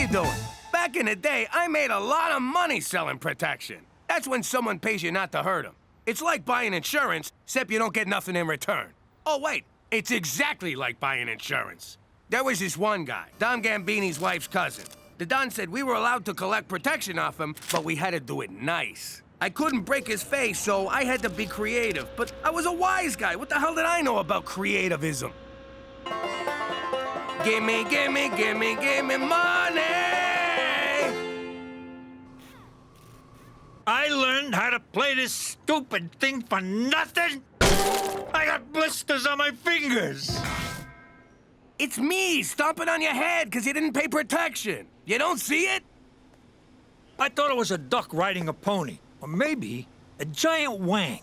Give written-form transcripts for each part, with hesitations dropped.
you doing? Back in the day, I made a lot of money selling protection. That's when someone pays you not to hurt them. It's like buying insurance, except you don't get nothing in return. Oh, wait, it's exactly like buying insurance. There was this one guy, Don Gambini's wife's cousin. The Don said we were allowed to collect protection off him, but we had to do it nice. I couldn't break his face, so I had to be creative. But I was a wise guy. What the hell did I know about creativism? Gimme, gimme, gimme, gimme money! I learned how to play this stupid thing for nothing? I got blisters on my fingers. It's me stomping on your head because you didn't pay protection. You don't see it? I thought it was a duck riding a pony. Or maybe a giant wang.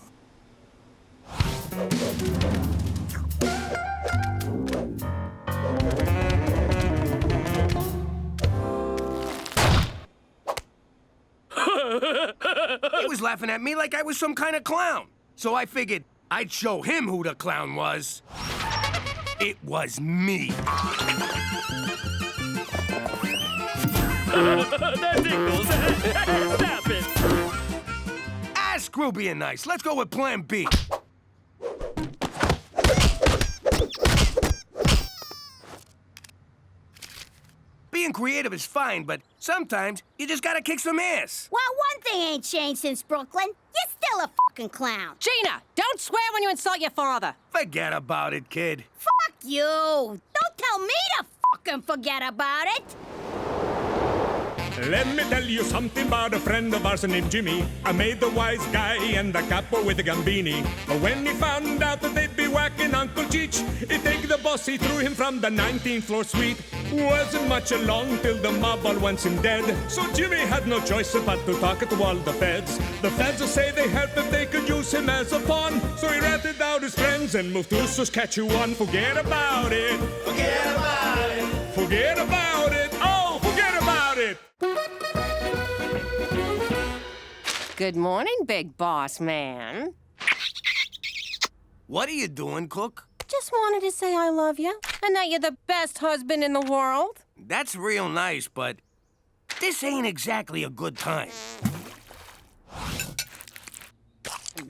He was laughing at me like I was some kind of clown. So I figured I'd show him who the clown was. It was me. That tickles. Stop it. Ah, screw being nice. Let's go with plan B. Being creative is fine, but sometimes you just gotta kick some ass. Well, one thing ain't changed since Brooklyn. You're still a fucking clown. Gina, don't swear when you insult your father. Forget about it, kid. Fuck you. Don't tell me to fucking forget about it. Let me tell you something about a friend of ours named Jimmy. I made the wise guy and the capo with the gambini. But when he found out that they'd be whacking Uncle Cheech, he'd take the boss, he threw him from the 19th floor suite. Wasn't much along till the mob all went him dead. So Jimmy had no choice but to talk to all the feds. The feds will say they help if they could use him as a pawn. So he ratted out his friends and moved to Saskatchewan. Forget about it. Forget about it. Forget about it. Oh, forget about it. Good morning, big boss man. What are you doing, Cook? Just wanted to say I love you and that you're the best husband in the world. That's real nice, but this ain't exactly a good time.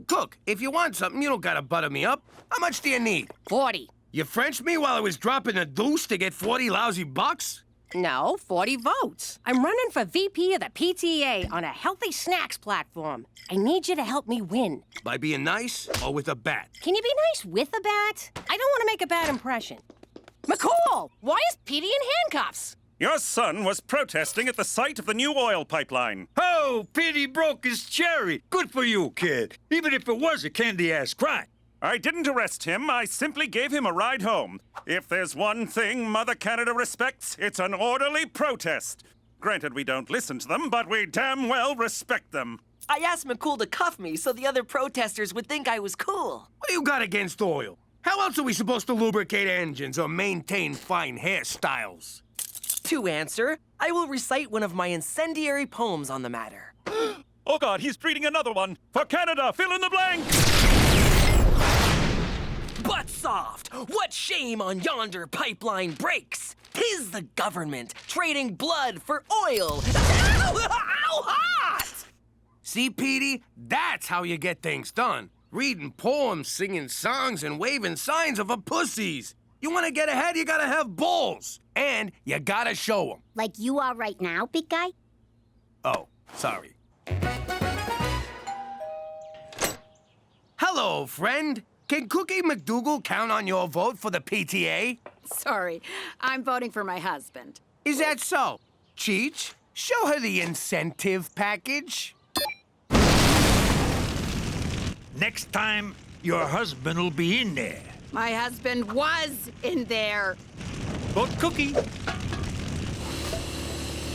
Cook, if you want something, you don't gotta butter me up. How much do you need? 40. You Frenched me while I was dropping a deuce to get 40 lousy bucks? No, 40 votes. I'm running for VP of the PTA on a healthy snacks platform. I need you to help me win. By being nice or with a bat? Can you be nice with a bat? I don't want to make a bad impression. McCool, why is Petey in handcuffs? Your son was protesting at the site of the new oil pipeline. Oh, Petey broke his cherry. Good for you, kid. Even if it was a candy-ass crime. I didn't arrest him. I simply gave him a ride home. If there's one thing Mother Canada respects, it's an orderly protest. Granted, we don't listen to them, but we damn well respect them. I asked McCool to cuff me so the other protesters would think I was cool. What do you got against oil? How else are we supposed to lubricate engines or maintain fine hairstyles? To answer, I will recite one of my incendiary poems on the matter. Oh God, he's reading another one. For Canada, fill in the blank! But soft, what shame on yonder pipeline breaks? 'Tis the government trading blood for oil. Ow, ow, hot! See, Petey? That's how you get things done. Reading poems, singing songs, and waving signs of a pussies. You want to get ahead, you gotta have balls. And you gotta show them. Like you are right now, big guy? Oh, sorry. Hello, friend. Can Cookie McDougal count on your vote for the PTA? Sorry, I'm voting for my husband. Is that so? Cheech, show her the incentive package. Next time, your husband will be in there. My husband was in there. Vote Cookie.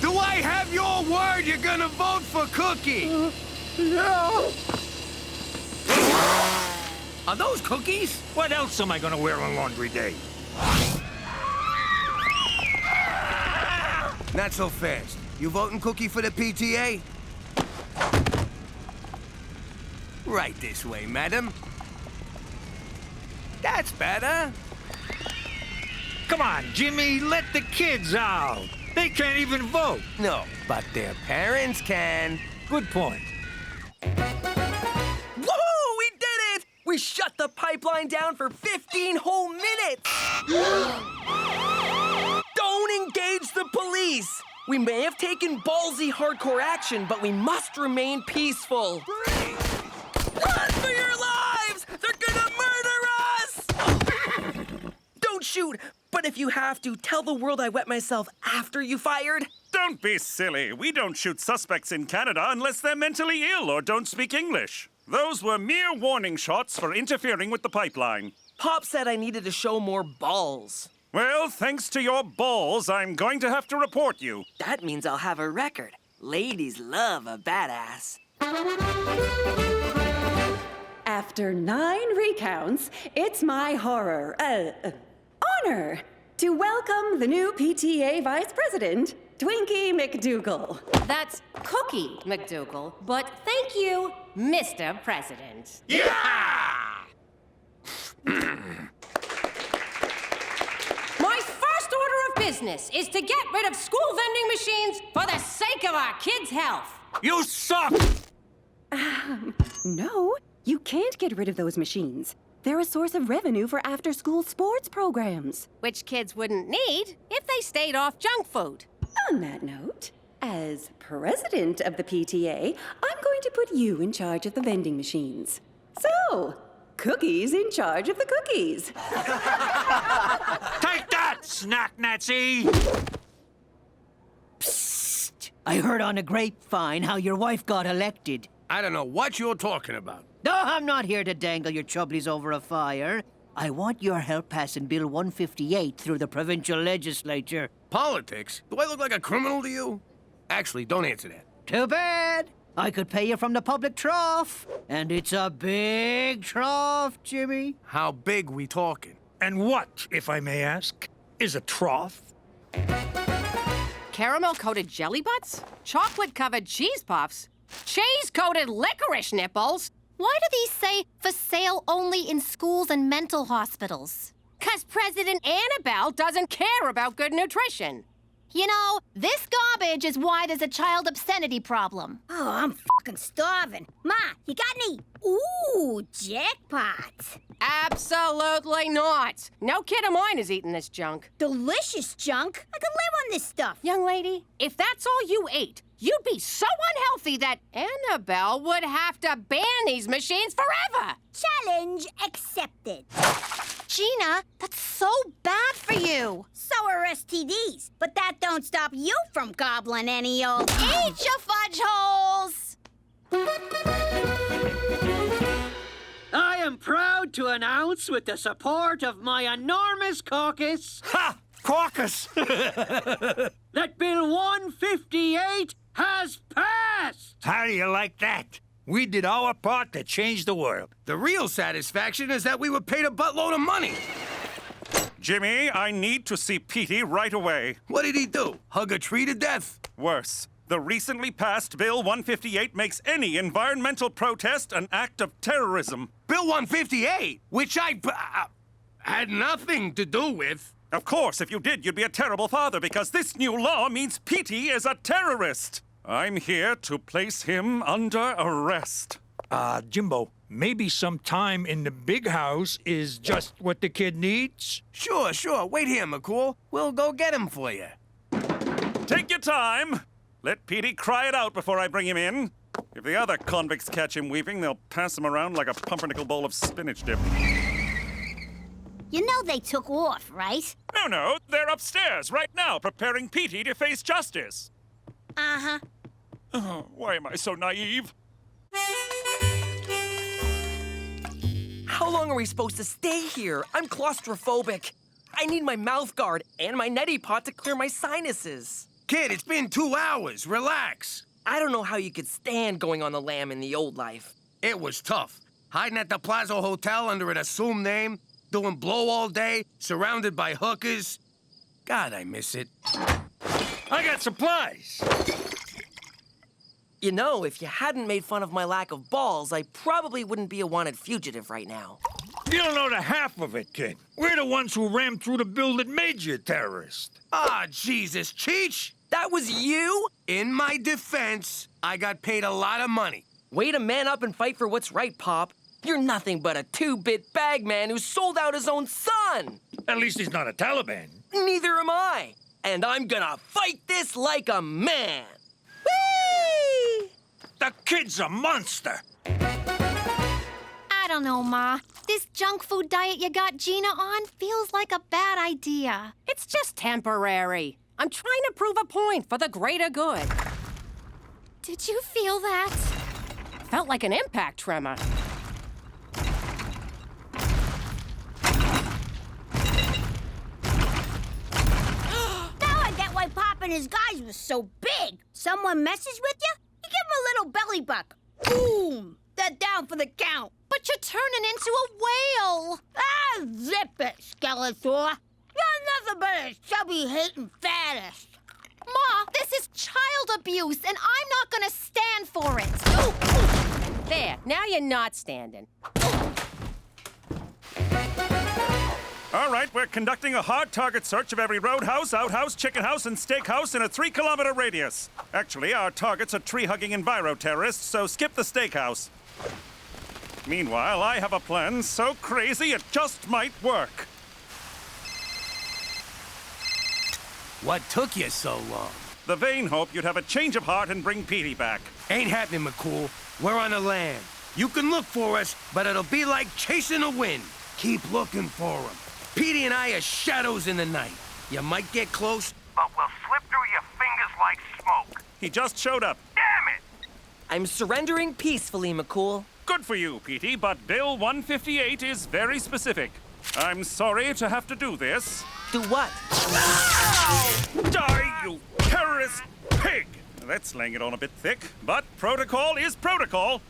Do I have your word you're gonna vote for Cookie? No. Are those cookies? What else am I gonna wear on laundry day? Not so fast. You voting Cookie for the PTA? Right this way, madam. That's better. Come on, Jimmy, let the kids out. They can't even vote. No, but their parents can. Good point. Woohoo! We did it! We shut the pipeline down for 15 whole minutes! Don't engage the police! We may have taken ballsy hardcore action, but we must remain peaceful. Run for your lives! They're gonna murder us! Don't shoot, but if you have to, tell the world I wet myself after you fired. Don't be silly. We don't shoot suspects in Canada unless they're mentally ill or don't speak English. Those were mere warning shots for interfering with the pipeline. Pop said I needed to show more balls. Well, thanks to your balls, I'm going to have to report you. That means I'll have a record. Ladies love a badass. After 9 recounts, it's my honor to welcome the new PTA Vice President, Twinkie McDougal. That's Cookie McDougal, but thank you, Mr. President. My first order of business is to get rid of school vending machines for the sake of our kids' health. You suck! No, you can't get rid of those machines. They're a source of revenue for after-school sports programs. Which kids wouldn't need if they stayed off junk food. On that note, as president of the PTA, I'm going to put you in charge of the vending machines. So, Cookie's in charge of the cookies. Take that, snack Nazi! Psst! I heard on the grapevine how your wife got elected. I don't know what you're talking about. No, I'm not here to dangle your chubblies over a fire. I want your help passing Bill 158 through the provincial legislature. Politics? Do I look like a criminal to you? Actually, don't answer that. Too bad. I could pay you from the public trough. And it's a big trough, Jimmy. How big we talking? And what, if I may ask, is a trough? Caramel-coated jelly butts? Chocolate-covered cheese puffs? Cheese-coated licorice nipples? Why do these say for sale only in schools and mental hospitals? 'Cause President Annabelle doesn't care about good nutrition. You know, this garbage is why there's a child obscenity problem. Oh, I'm fucking starving. Ma, you got any? Ooh, jackpot. Absolutely not. No kid of mine is eating this junk. Delicious junk. I could live on this stuff. Young lady, if that's all you ate, you'd be so unhealthy that Annabelle would have to ban these machines forever. Challenge accepted. Gina, that's so bad for you. So are STDs, but that don't stop you from gobbling any old... Eat your fudge holes! I am proud to announce, with the support of my enormous caucus, Ha! Caucus! that Bill 158 has passed! How do you like that? We did our part to change the world. The real satisfaction is that we were paid a buttload of money. Jimmy, I need to see Petey right away. What did he do? Hug a tree to death? Worse, the recently passed Bill 158 makes any environmental protest an act of terrorism. Bill 158? Which I had nothing to do with. Of course, if you did, you'd be a terrible father because this new law means Petey is a terrorist. I'm here to place him under arrest. Jimbo, maybe some time in the big house is just what the kid needs? Sure. Wait here, McCool. We'll go get him for you. Take your time. Let Petey cry it out before I bring him in. If the other convicts catch him weeping, they'll pass him around like a pumpernickel bowl of spinach dip. You know they took off, right? No, they're upstairs right now preparing Petey to face justice. Uh-huh. Oh, why am I so naive? How long are we supposed to stay here? I'm claustrophobic. I need my mouth guard and my neti pot to clear my sinuses. Kid, it's been 2 hours. Relax. I don't know how you could stand going on the lam in the old life. It was tough. Hiding at the Plaza Hotel under an assumed name, doing blow all day, surrounded by hookers. God, I miss it. I got supplies. You know, if you hadn't made fun of my lack of balls, I probably wouldn't be a wanted fugitive right now. You don't know the half of it, kid. We're the ones who rammed through the bill that made you a terrorist. Ah, Jesus, Cheech! That was you? In my defense, I got paid a lot of money. Way to man up and fight for what's right, Pop. You're nothing but a two-bit bag man who sold out his own son. At least he's not a Taliban. Neither am I. And I'm gonna fight this like a man. Whee! The kid's a monster. I don't know, Ma. This junk food diet you got Gina on feels like a bad idea. It's just temporary. I'm trying to prove a point for the greater good. Did you feel that? Felt like an impact tremor. Now I get why Pop and his guys was so big. Someone messes with you, you give him a little belly buck. Boom! They're down for the count. But you're turning into a whale. Ah, zip it, Skeletor. You're nothing but a chubby, hating fattest. Ma, this is child abuse, and I'm not gonna stand for it. There, now you're not standing. All right, we're conducting a hard target search of every roadhouse, outhouse, chicken house, and steakhouse in a 3-kilometer radius. Actually, our targets are tree-hugging enviro-terrorists, so skip the steakhouse. Meanwhile, I have a plan so crazy it just might work. What took you so long? The vain hope you'd have a change of heart and bring Petey back. Ain't happening, McCool. We're on the land. You can look for us, but it'll be like chasing the wind. Keep looking for him. Petey and I are shadows in the night. You might get close, but we'll slip through your fingers like smoke. He just showed up. Damn it! I'm surrendering peacefully, McCool. Good for you, Petey, but Bill 158 is very specific. I'm sorry to have to do this. Do what? Die, you terrorist pig! That's laying it on a bit thick, but protocol is protocol.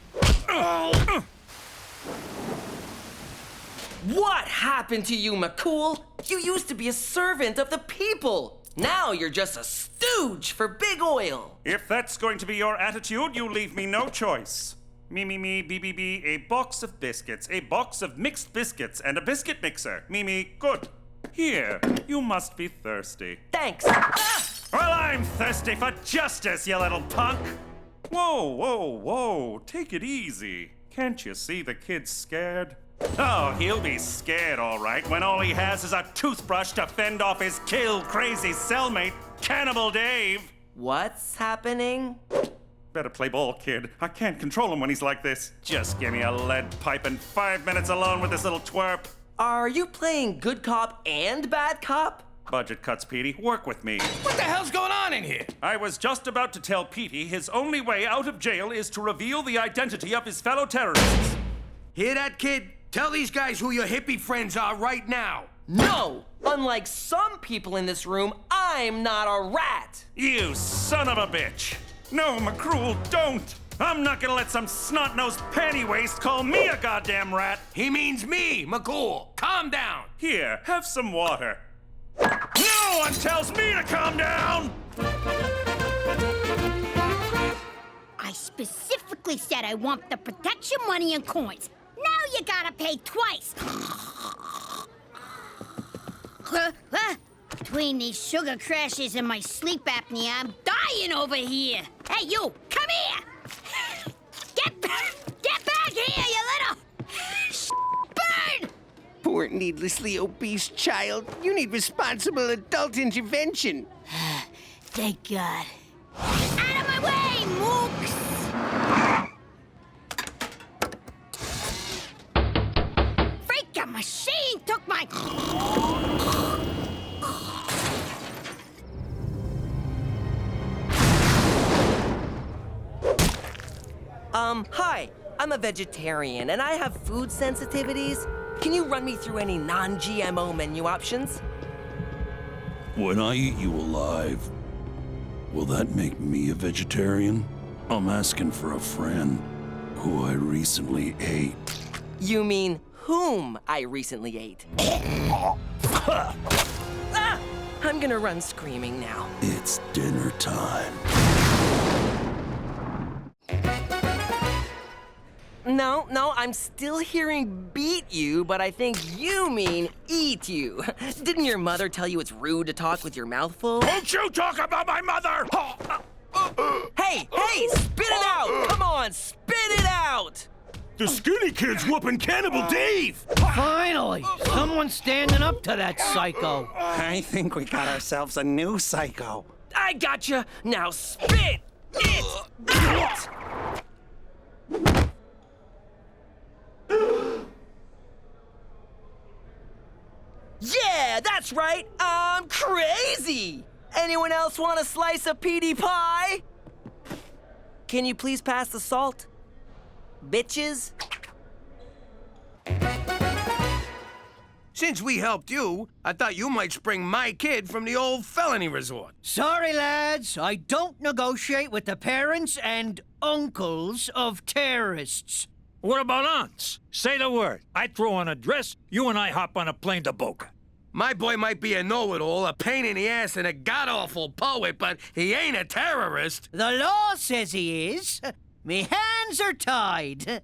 What happened to you, McCool? You used to be a servant of the people. Now you're just a stooge for big oil. If that's going to be your attitude, you leave me no choice. Me, B, a box of biscuits, a box of mixed biscuits, and a biscuit mixer. Me, good. Here, you must be thirsty. Thanks. Well, I'm thirsty for justice, you little punk. Whoa. Take it easy. Can't you see the kid's scared? Oh, he'll be scared, all right, when all he has is a toothbrush to fend off his kill-crazy cellmate, Cannibal Dave. What's happening? Better play ball, kid. I can't control him when he's like this. Just give me a lead pipe and 5 minutes alone with this little twerp. Are you playing good cop and bad cop? Budget cuts, Petey. Work with me. What the hell's going on in here? I was just about to tell Petey his only way out of jail is to reveal the identity of his fellow terrorists. Hear that, kid? Tell these guys who your hippie friends are right now. No! Unlike some people in this room, I'm not a rat! You son of a bitch! No, McCool, don't! I'm not gonna let some snot-nosed panty waste call me a goddamn rat! He means me, McCool. Calm down. Here, have some water. No one tells me to calm down! I specifically said I want the protection money and coins. Now you gotta pay twice. Between these sugar crashes and my sleep apnea, I'm dying over here. Hey, you, come here. Get back here, you little bird. Poor needlessly obese child. You need responsible adult intervention. Thank God. Out of my way, mooks. Freaking machine took my... Hi. I'm a vegetarian, and I have food sensitivities. Can you run me through any non-GMO menu options? When I eat you alive, will that make me a vegetarian? I'm asking for a friend who I recently ate. You mean whom I recently ate? Ah! I'm gonna run screaming now. It's dinner time. No, I'm still hearing beat you, but I think you mean eat you. Didn't your mother tell you it's rude to talk with your mouth full? Don't you talk about my mother! Hey, spit it out! Come on, spit it out! The skinny kid's whooping Cannibal Dave! Finally! Someone's standing up to that psycho. I think we got ourselves a new psycho. I gotcha! Now spit it out! Yeah, that's right! I'm crazy! Anyone else want a slice of Petey pie? Can you please pass the salt? Bitches? Since we helped you, I thought you might spring my kid from the old felony resort. Sorry, lads. I don't negotiate with the parents and uncles of terrorists. What about aunts? Say the word. I throw on a dress, you and I hop on a plane to Boca. My boy might be a know-it-all, a pain in the ass, and a god-awful poet, but he ain't a terrorist. The law says he is. Me hands are tied.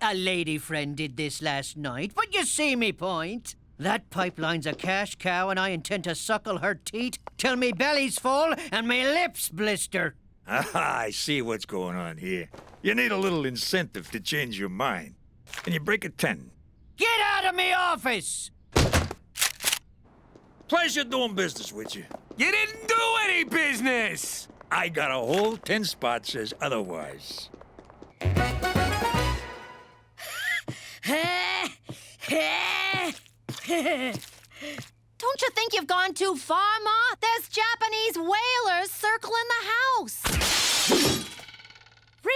A lady friend did this last night, but you see me point. That pipeline's a cash cow, and I intend to suckle her teat till me belly's full and me lips blister. Ah, I see what's going on here. You need a little incentive to change your mind. And you break a 10. Get out of me office! Pleasure doing business with you. You didn't do any business! I got a whole 10 spot says otherwise. Don't you think you've gone too far, Ma? There's Japanese whalers circling the house.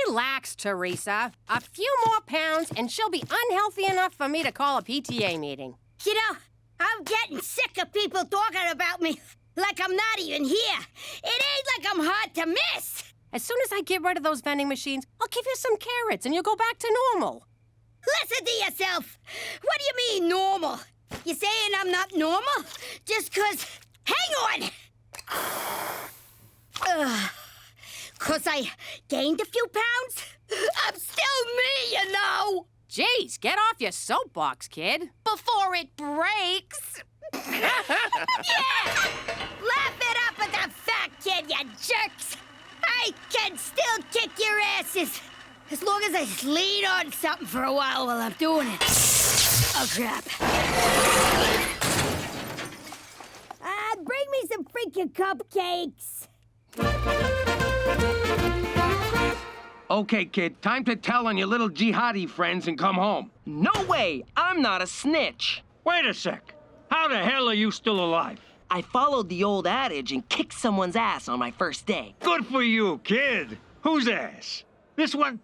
Relax, Teresa. A few more pounds and she'll be unhealthy enough for me to call a PTA meeting. You know, I'm getting sick of people talking about me like I'm not even here. It ain't like I'm hard to miss. As soon as I get rid of those vending machines, I'll give you some carrots and you'll go back to normal. Listen to yourself. What do you mean, normal? You saying I'm not normal? Just 'cause... Hang on! 'Cause I gained a few pounds? I'm still me, you know! Jeez, get off your soapbox, kid. Before it breaks. Yeah! Laugh it up at the fat kid, you jerks! I can still kick your asses! As long as I lean on something for a while I'm doing it. Oh, crap. Bring me some freaking cupcakes. Okay, kid, time to tell on your little jihadi friends and come home. No way! I'm not a snitch. Wait a sec. How the hell are you still alive? I followed the old adage and kicked someone's ass on my first day. Good for you, kid. Whose ass? This one?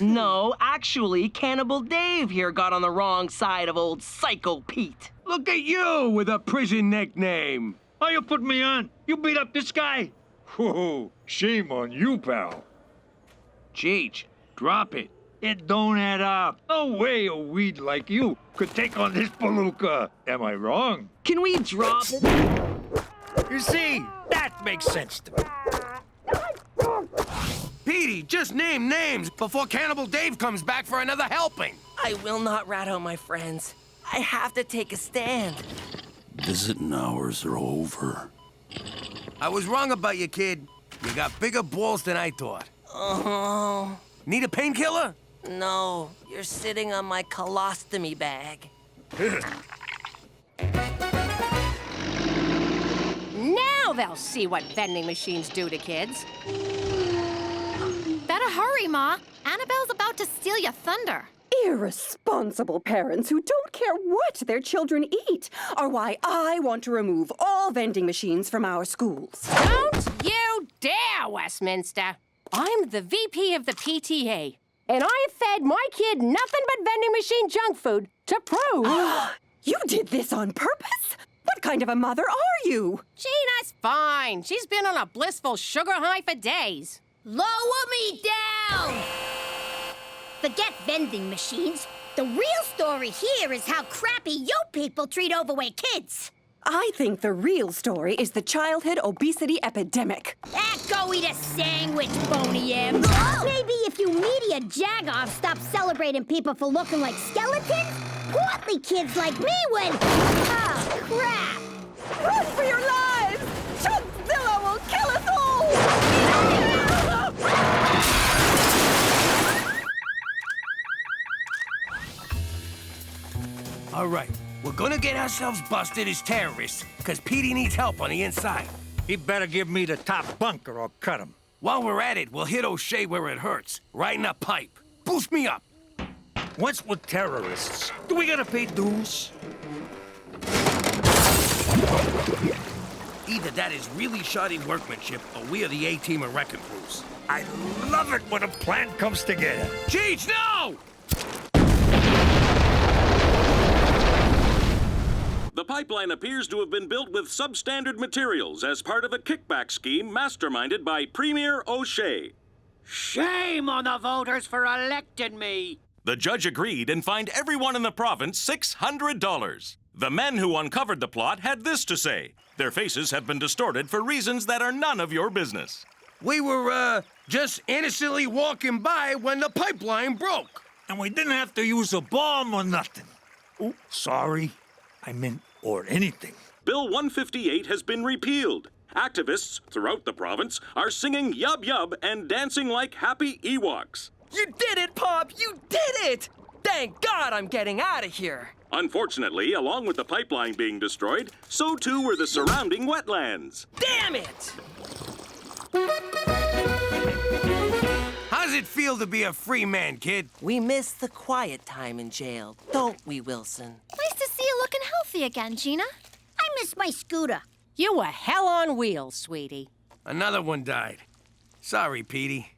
No, actually, Cannibal Dave here got on the wrong side of old Psycho Pete. Look at you with a prison nickname. Oh, you put me on. You beat up this guy? Whoa, shame on you, pal. Cheech, drop it. It don't add up. No way a weed like you could take on this palooka. Am I wrong? Can we drop it? You see, that makes sense to me. Petey, just name names before Cannibal Dave comes back for another helping. I will not rat out my friends. I have to take a stand. Visiting hours are over. I was wrong about you, kid. You got bigger balls than I thought. Oh. Need a painkiller? No, you're sitting on my colostomy bag. Now they'll see what vending machines do to kids. Better hurry, Ma. Annabelle's about to steal your thunder. Irresponsible parents who don't care what their children eat are why I want to remove all vending machines from our schools. Don't you dare, Westminster. I'm the VP of the PTA, and I fed my kid nothing but vending machine junk food to prove... You did this on purpose? What kind of a mother are you? Gina's fine. She's been on a blissful sugar high for days. Lower me down! Forget vending machines. The real story here is how crappy you people treat overweight kids. I think the real story is the childhood obesity epidemic. Go eat a sandwich, Boney M. Maybe if you media jagoffs stop celebrating people for looking like skeletons, portly kids like me would... Oh, crap. Run for your lives! Chunkzilla will kill us all! All right, we're gonna get ourselves busted as terrorists, because Petey needs help on the inside. He better give me the top bunker or cut him. While we're at it, we'll hit O'Shea where it hurts, right in the pipe. Boost me up. What's with terrorists? Do we gotta pay dues? Either that is really shoddy workmanship, or we are the A-team of wrecking crews. I love it when a plan comes together. Cheech, no! The pipeline appears to have been built with substandard materials as part of a kickback scheme masterminded by Premier O'Shea. Shame on the voters for electing me! The judge agreed and fined everyone in the province $600. The men who uncovered the plot had this to say. Their faces have been distorted for reasons that are none of your business. We were, just innocently walking by when the pipeline broke. And we didn't have to use a bomb or nothing. Oh, sorry. I meant, or anything. Bill 158 has been repealed. Activists throughout the province are singing Yub Yub and dancing like happy Ewoks. You did it, Pop! You did it! Thank God I'm getting out of here. Unfortunately, along with the pipeline being destroyed, so too were the surrounding wetlands. Damn it! How's it feel to be a free man, kid? We miss the quiet time in jail, don't we, Wilson? Nice to see you looking healthy again, Gina. I miss my scooter. You were hell on wheels, sweetie. Another one died. Sorry, Petey.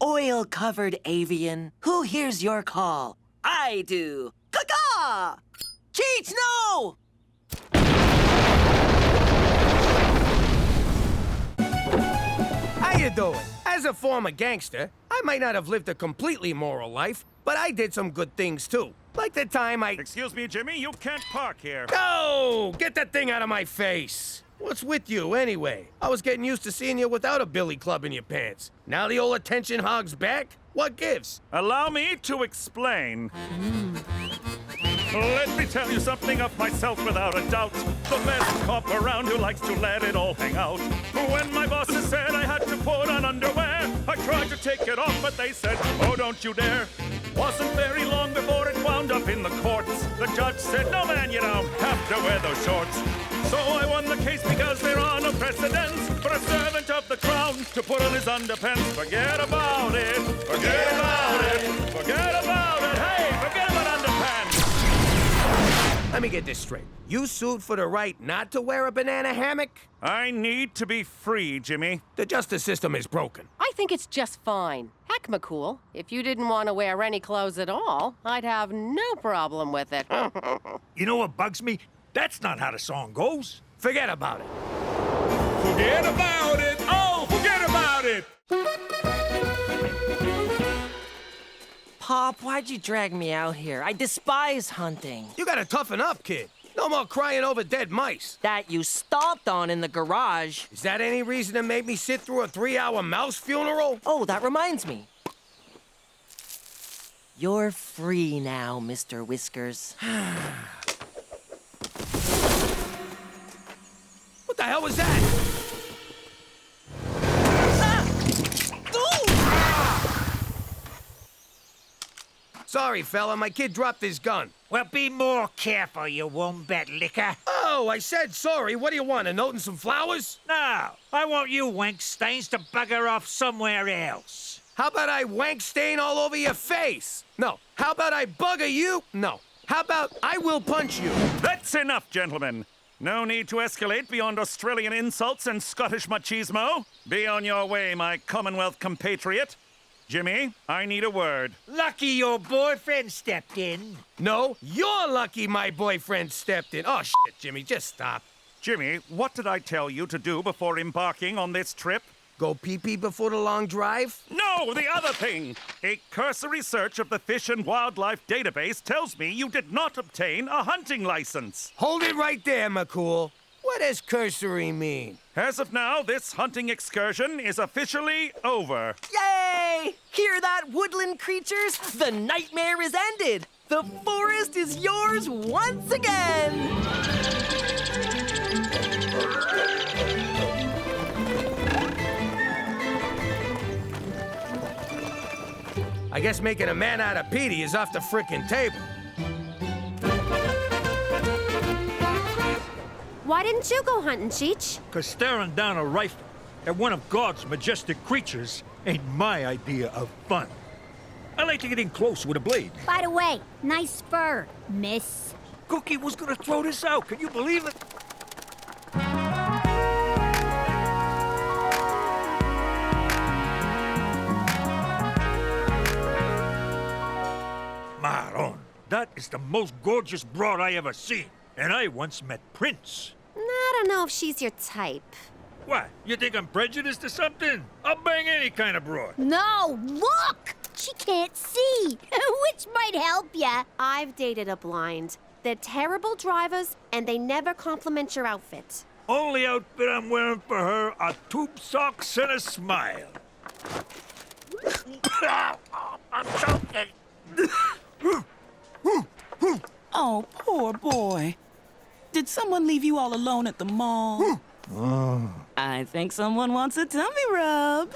Oil-covered avian, who hears your call? I do. Caw-caw! Cheech, no! How you doing? As a former gangster, I might not have lived a completely moral life, but I did some good things too. Like the time I... Excuse me, Jimmy, you can't park here. No! Get that thing out of my face! What's with you, anyway? I was getting used to seeing you without a billy club in your pants. Now the old attention hog's back? What gives? Allow me to explain. Let me tell you something of myself without a doubt. The best cop around who likes to let it all hang out. When my bosses said I had to put on underwear, I tried to take it off, but they said, oh, don't you dare. Wasn't very long before it wound up in the courts. The judge said, no, man, you don't have to wear those shorts. So I won the case because there are no precedents for a servant of the crown to put on his underpants. Forget about it. Forget about it. Forget about it. Hey, forget about underpants. Let me get this straight. You sued for the right not to wear a banana hammock? I need to be free, Jimmy. The justice system is broken. I think it's just fine. Heck, McCool, if you didn't want to wear any clothes at all, I'd have no problem with it. You know what bugs me? That's not how the song goes. Forget about it. Forget about it! Oh, forget about it! Pop, why'd you drag me out here? I despise hunting. You gotta toughen up, kid. No more crying over dead mice. That you stomped on in the garage. Is that any reason to make me sit through a 3-hour mouse funeral? Oh, that reminds me. You're free now, Mr. Whiskers. What the hell was that? Sorry, fella, my kid dropped his gun. Well, be more careful, you wombat licker. Oh, I said sorry. What do you want, a note and some flowers? No, I want you wank stains to bugger off somewhere else. How about I wank stain all over your face? No. How about I bugger you? No. How about I will punch you? That's enough, gentlemen. No need to escalate beyond Australian insults and Scottish machismo. Be on your way, my Commonwealth compatriot. Jimmy, I need a word. Lucky your boyfriend stepped in. No, you're lucky my boyfriend stepped in. Oh, shit, Jimmy, just stop. Jimmy, what did I tell you to do before embarking on this trip? Go pee-pee before the long drive? No, the other thing. A cursory search of the Fish and Wildlife database tells me you did not obtain a hunting license. Hold it right there, McCool. What does cursory mean? As of now, this hunting excursion is officially over. Yay! Hear that, woodland creatures? The nightmare is ended. The forest is yours once again. I guess making a man out of Petey is off the frickin' table. Why didn't you go hunting, Cheech? 'Cause staring down a rifle at one of God's majestic creatures ain't my idea of fun. I like to get in close with a blade. By the way, nice fur, miss. Cookie was gonna throw this out. Can you believe it? Maron, that is the most gorgeous broad I ever seen. And I once met Prince. I don't know if she's your type. What? You think I'm prejudiced or something? I'll bang any kind of broad. No, look! She can't see, which might help ya. I've dated a blind. They're terrible drivers, and they never compliment your outfit. Only outfit I'm wearing for her are tube socks and a smile. I'm choking. Oh, poor boy. Did someone leave you all alone at the mall? I think someone wants a tummy rub.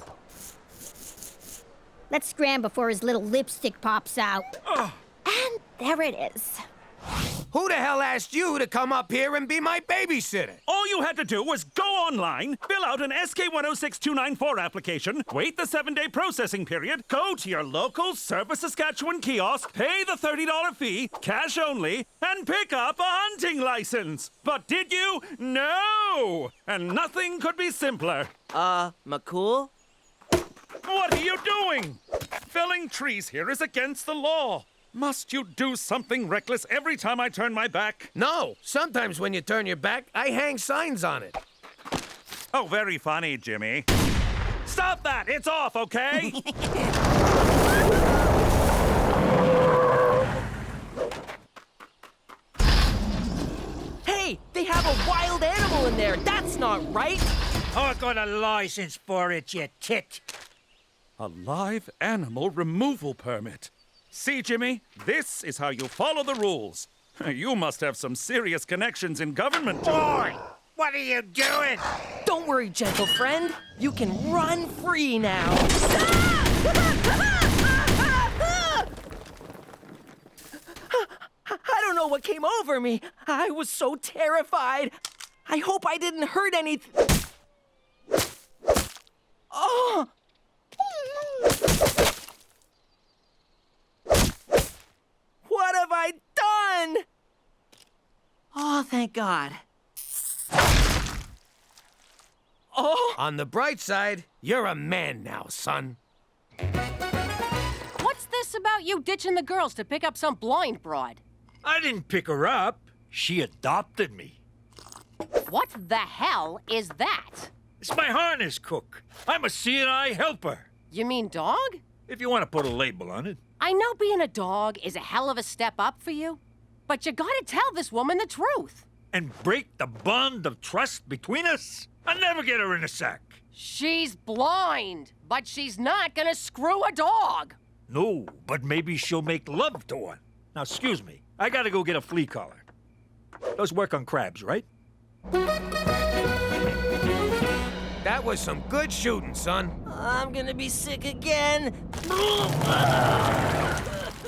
Let's scram before his little lipstick pops out. And there it is. Who the hell asked you to come up here and be my babysitter? All you had to do was go online, fill out an SK106294 application, wait the 7-day processing period, go to your local Service Saskatchewan kiosk, pay the $30 fee, cash only, and pick up a hunting license. But did you? No! And nothing could be simpler. McCool? What are you doing? Felling trees here is against the law. Must you do something reckless every time I turn my back? No. Sometimes when you turn your back, I hang signs on it. Oh, very funny, Jimmy. Stop that! It's off, okay? Hey, they have a wild animal in there. That's not right. I got a license for it, you tit. A live animal removal permit. See, Jimmy, this is how you follow the rules. You must have some serious connections in government. Boy, what are you doing? Don't worry, gentle friend. You can run free now. I don't know what came over me. I was so terrified. I hope I didn't hurt anything. Oh! What have I done? Oh, thank God. Oh! On the bright side, you're a man now, son. What's this about you ditching the girls to pick up some blind broad? I didn't pick her up. She adopted me. What the hell is that? It's my harness cook. I'm a CNI helper. You mean dog? If you want to put a label on it. I know being a dog is a hell of a step up for you, but you gotta tell this woman the truth. And break the bond of trust between us? I'll never get her in a sack. She's blind, but she's not gonna screw a dog. No, but maybe she'll make love to one. Now, excuse me. I gotta go get a flea collar. Those work on crabs, right? That was some good shooting, son. I'm gonna be sick again.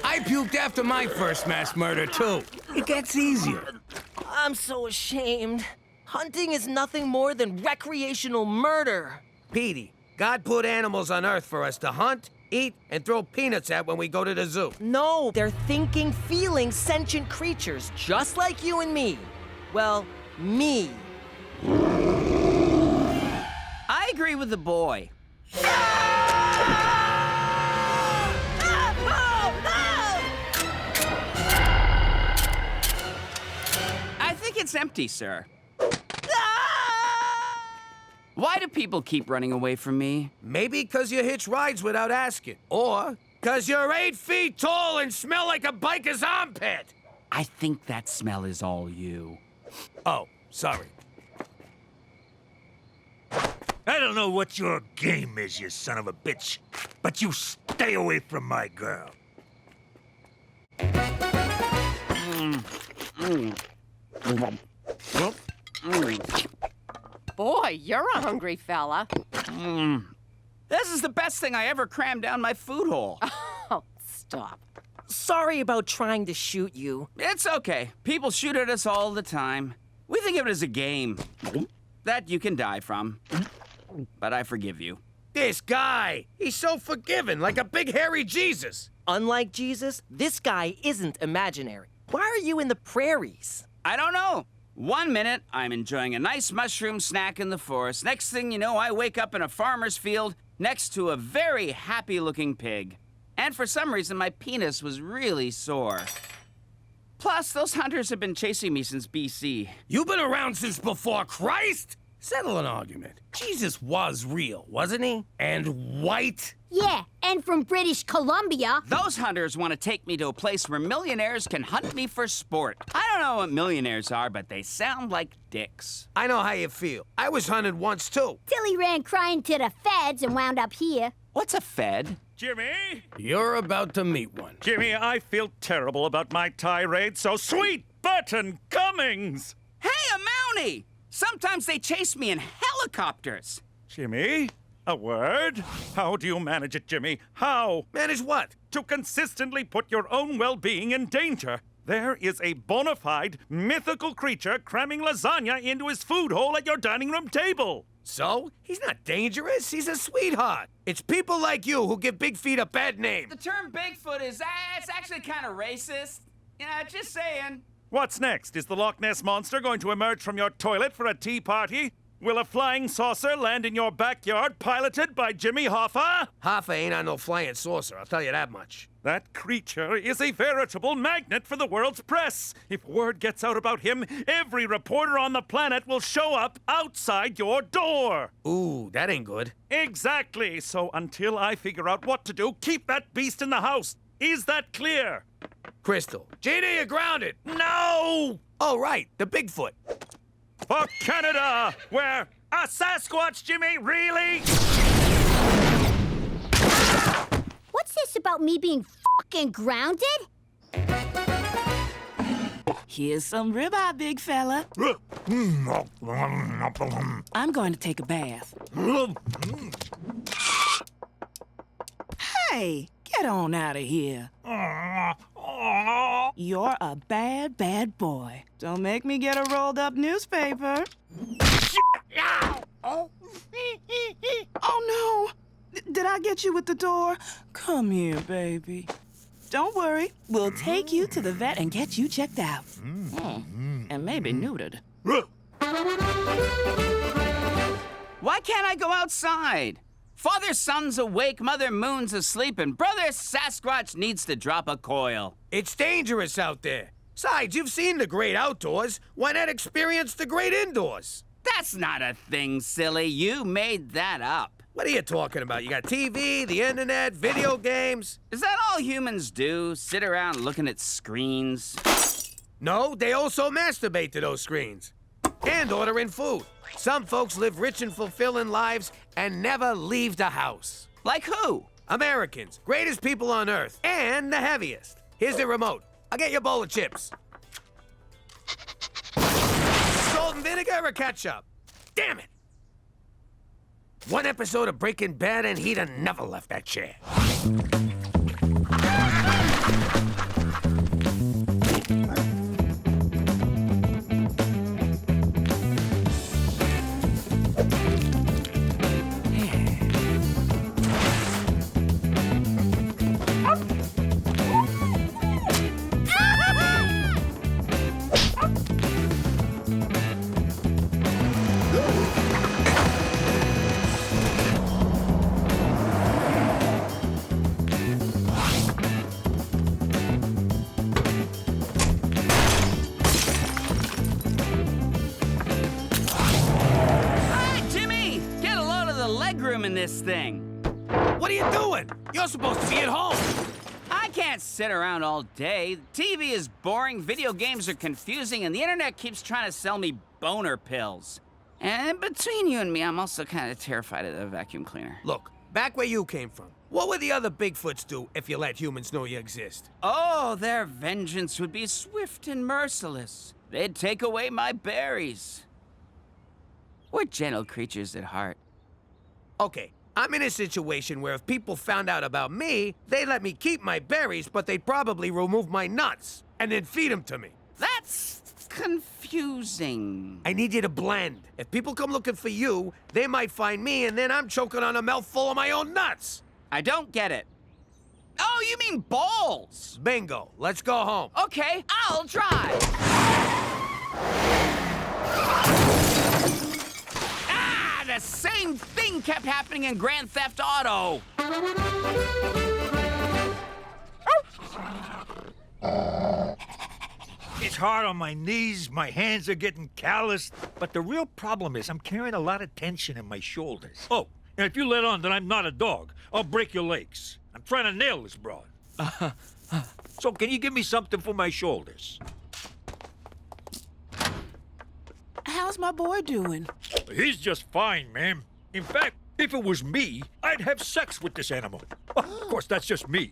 I puked after my first mass murder, too. It gets easier. I'm so ashamed. Hunting is nothing more than recreational murder. Petey, God put animals on Earth for us to hunt, eat, and throw peanuts at when we go to the zoo. No, they're thinking, feeling, sentient creatures, just like you and me. Well, me. I agree with the boy. I think it's empty, sir. Why do people keep running away from me? Maybe because you hitch rides without asking. Or because you're 8 feet tall and smell like a biker's armpit. I think that smell is all you. Oh, sorry. I don't know what your game is, you son of a bitch, but you stay away from my girl. Boy, you're a hungry fella. This is the best thing I ever crammed down my food hole. Oh, stop. Sorry about trying to shoot you. It's okay. People shoot at us all the time. We think of it as a game that you can die from. But I forgive you. This guy, he's so forgiving, like a big hairy Jesus. Unlike Jesus, this guy isn't imaginary. Why are you in the prairies? I don't know. 1 minute, I'm enjoying a nice mushroom snack in the forest. Next thing you know, I wake up in a farmer's field next to a very happy-looking pig. And for some reason, my penis was really sore. Plus, those hunters have been chasing me since BC. You've been around since before Christ? Settle an argument. Jesus was real, wasn't he? And white? Yeah, and from British Columbia. Those hunters want to take me to a place where millionaires can hunt me for sport. I don't know what millionaires are, but they sound like dicks. I know how you feel. I was hunted once, too. Till he ran crying to the feds and wound up here. What's a fed? Jimmy? You're about to meet one. Jimmy, I feel terrible about my tirade, so sweet button Cummings! Hey, a Mountie! Sometimes they chase me in helicopters. Jimmy, a word? How do you manage it, Jimmy? How? Manage what? To consistently put your own well-being in danger. There is a bona fide, mythical creature cramming lasagna into his food hole at your dining room table. So? He's not dangerous. He's a sweetheart. It's people like you who give Big Feet a bad name. The term Bigfoot is, it's actually kind of racist. Yeah, just saying. What's next? Is the Loch Ness Monster going to emerge from your toilet for a tea party? Will a flying saucer land in your backyard piloted by Jimmy Hoffa? Hoffa ain't on no flying saucer, I'll tell you that much. That creature is a veritable magnet for the world's press. If word gets out about him, every reporter on the planet will show up outside your door. Ooh, that ain't good. Exactly. So until I figure out what to do, keep that beast in the house. Is that clear? Crystal. JD, you're grounded. No! Oh, right, the Bigfoot. For Canada, where a Sasquatch, Jimmy, really? What's this about me being fucking grounded? Here's some ribeye, big fella. I'm going to take a bath. Hey, get on out of here. You're a bad, bad boy. Don't make me get a rolled-up newspaper. Oh no! Did I get you at the door? Come here, baby. Don't worry. We'll take you to the vet and get you checked out. And maybe neutered. Why can't I go outside? Father Sun's awake, Mother Moon's asleep, and Brother Sasquatch needs to drop a coil. It's dangerous out there. Besides, you've seen the great outdoors. Why not experience the great indoors? That's not a thing, silly. You made that up. What are you talking about? You got TV, the internet, video games. Is that all humans do? Sit around looking at screens? No, they also masturbate to those screens. And order in food. Some folks live rich and fulfilling lives and never leave the house. Like who? Americans. Greatest people on earth. And the heaviest. Here's the remote. I'll get you a bowl of chips. Salt and vinegar or ketchup? Damn it! One episode of Breaking Bad and he'd have never left that chair. legroom in this thing. What are you doing? You're supposed to be at home. I can't sit around all day. TV is boring, video games are confusing, and the internet keeps trying to sell me boner pills. And between you and me, I'm also kind of terrified of the vacuum cleaner. Look, back where you came from, what would the other Bigfoots do if you let humans know you exist? Oh, their vengeance would be swift and merciless. They'd take away my berries. We're gentle creatures at heart. Okay, I'm in a situation where if people found out about me, they'd let me keep my berries, but they'd probably remove my nuts and then feed them to me. That's confusing. I need you to blend. If people come looking for you, they might find me, and then I'm choking on a mouthful of my own nuts. I don't get it. Oh, you mean balls? Bingo. Let's go home. Okay, I'll try. Ah, the same thing kept happening in Grand Theft Auto. It's hard on my knees, my hands are getting calloused, but the real problem is I'm carrying a lot of tension in my shoulders. Oh, and if you let on that I'm not a dog, I'll break your legs. I'm trying to nail this broad. So can you give me something for my shoulders? How's my boy doing? He's just fine, ma'am. In fact, if it was me, I'd have sex with this animal. Of course, that's just me.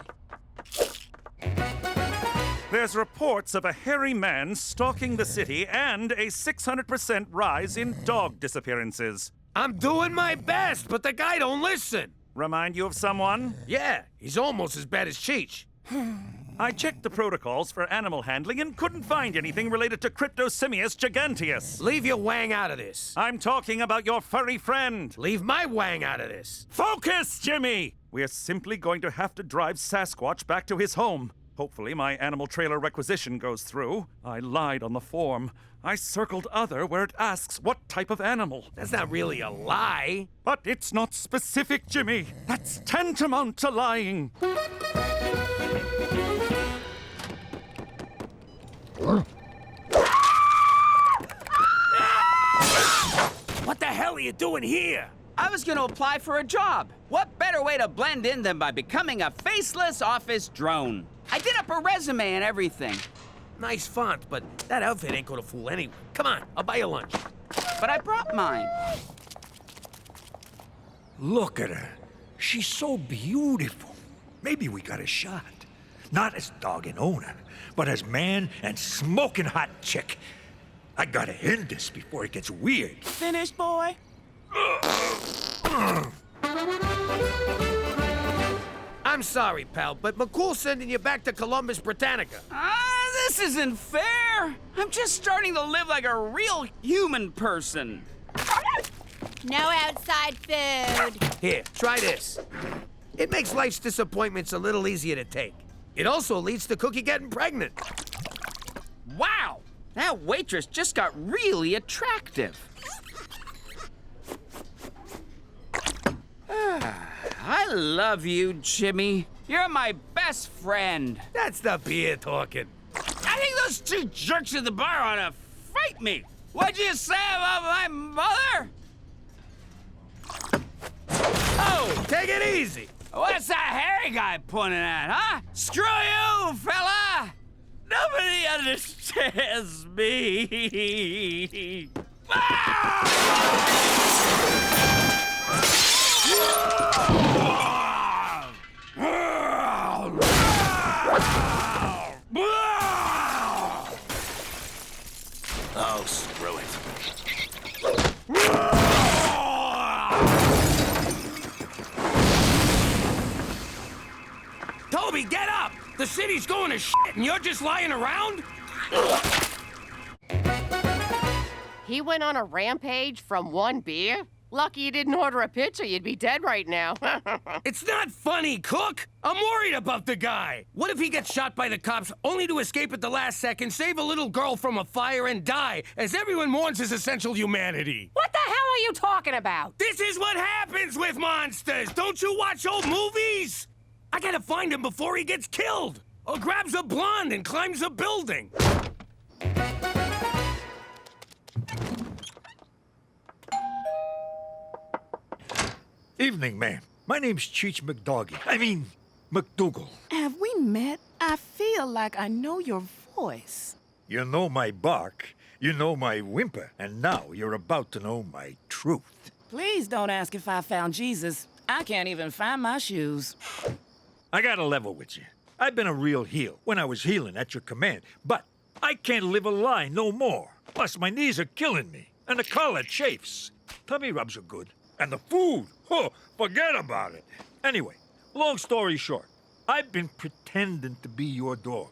There's reports of a hairy man stalking the city and a 600% rise in dog disappearances. I'm doing my best, but the guy don't listen. Remind you of someone? Yeah, he's almost as bad as Cheech. I checked the protocols for animal handling and couldn't find anything related to Cryptosimius giganteus. Leave your wang out of this. I'm talking about your furry friend. Leave my wang out of this. Focus, Jimmy! We're simply going to have to drive Sasquatch back to his home. Hopefully my animal trailer requisition goes through. I lied on the form. I circled other where it asks what type of animal. That's not really a lie. But it's not specific, Jimmy. That's tantamount to lying. What the hell are you doing here? I was going to apply for a job. What better way to blend in than by becoming a faceless office drone? I did up a resume and everything. Nice font, but that outfit ain't gonna fool anyone. Come on, I'll buy you lunch. But I brought mine. Look at her. She's so beautiful. Maybe we got a shot. Not as dog and owner, but as man and smoking hot chick. I gotta end this before it gets weird. Finished, boy? I'm sorry, pal, but McCool's sending you back to Columbus, Britannica. This isn't fair. I'm just starting to live like a real human person. No outside food. Here, try this. It makes life's disappointments a little easier to take. It also leads to Cookie getting pregnant. Wow, that waitress just got really attractive. I love you, Jimmy. You're my best friend. That's the beer talking. I think those two jerks at the bar ought to fight me. What'd you say about my mother? Oh, take it easy. What's that hairy guy pointing at, huh? Screw you, fella! Nobody understands me. Oh, screw it. Toby, get up! The city's going to shit and you're just lying around? He went on a rampage from one beer? Lucky you didn't order a pizza, you'd be dead right now. It's not funny, Cook! I'm worried about the guy! What if he gets shot by the cops only to escape at the last second, save a little girl from a fire, and die, as everyone mourns his essential humanity? What the hell are you talking about? This is what happens with monsters! Don't you watch old movies? I gotta find him before he gets killed! Or grabs a blonde and climbs a building! Evening, ma'am. My name's Cheech McDougal. Have we met? I feel like I know your voice. You know my bark, you know my whimper, and now you're about to know my truth. Please don't ask if I found Jesus. I can't even find my shoes. I gotta level with you. I've been a real heel when I was healing at your command, but I can't live a lie no more. Plus, my knees are killing me, and the collar chafes. Tummy rubs are good, and the food, forget about it. Anyway, long story short, I've been pretending to be your dog.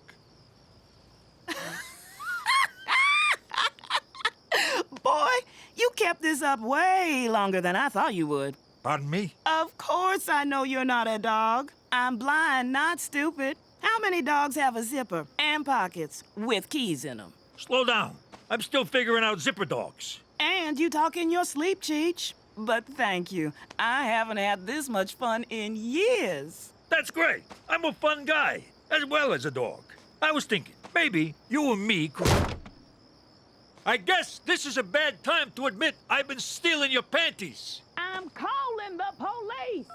Boy, you kept this up way longer than I thought you would. Pardon me? Of course I know you're not a dog. I'm blind, not stupid. How many dogs have a zipper and pockets with keys in them? Slow down. I'm still figuring out zipper dogs. And you talk in your sleep, Cheech. But thank you. I haven't had this much fun in years. That's great. I'm a fun guy, as well as a dog. I was thinking, maybe you and me could... I guess this is a bad time to admit I've been stealing your panties. I'm calling the police.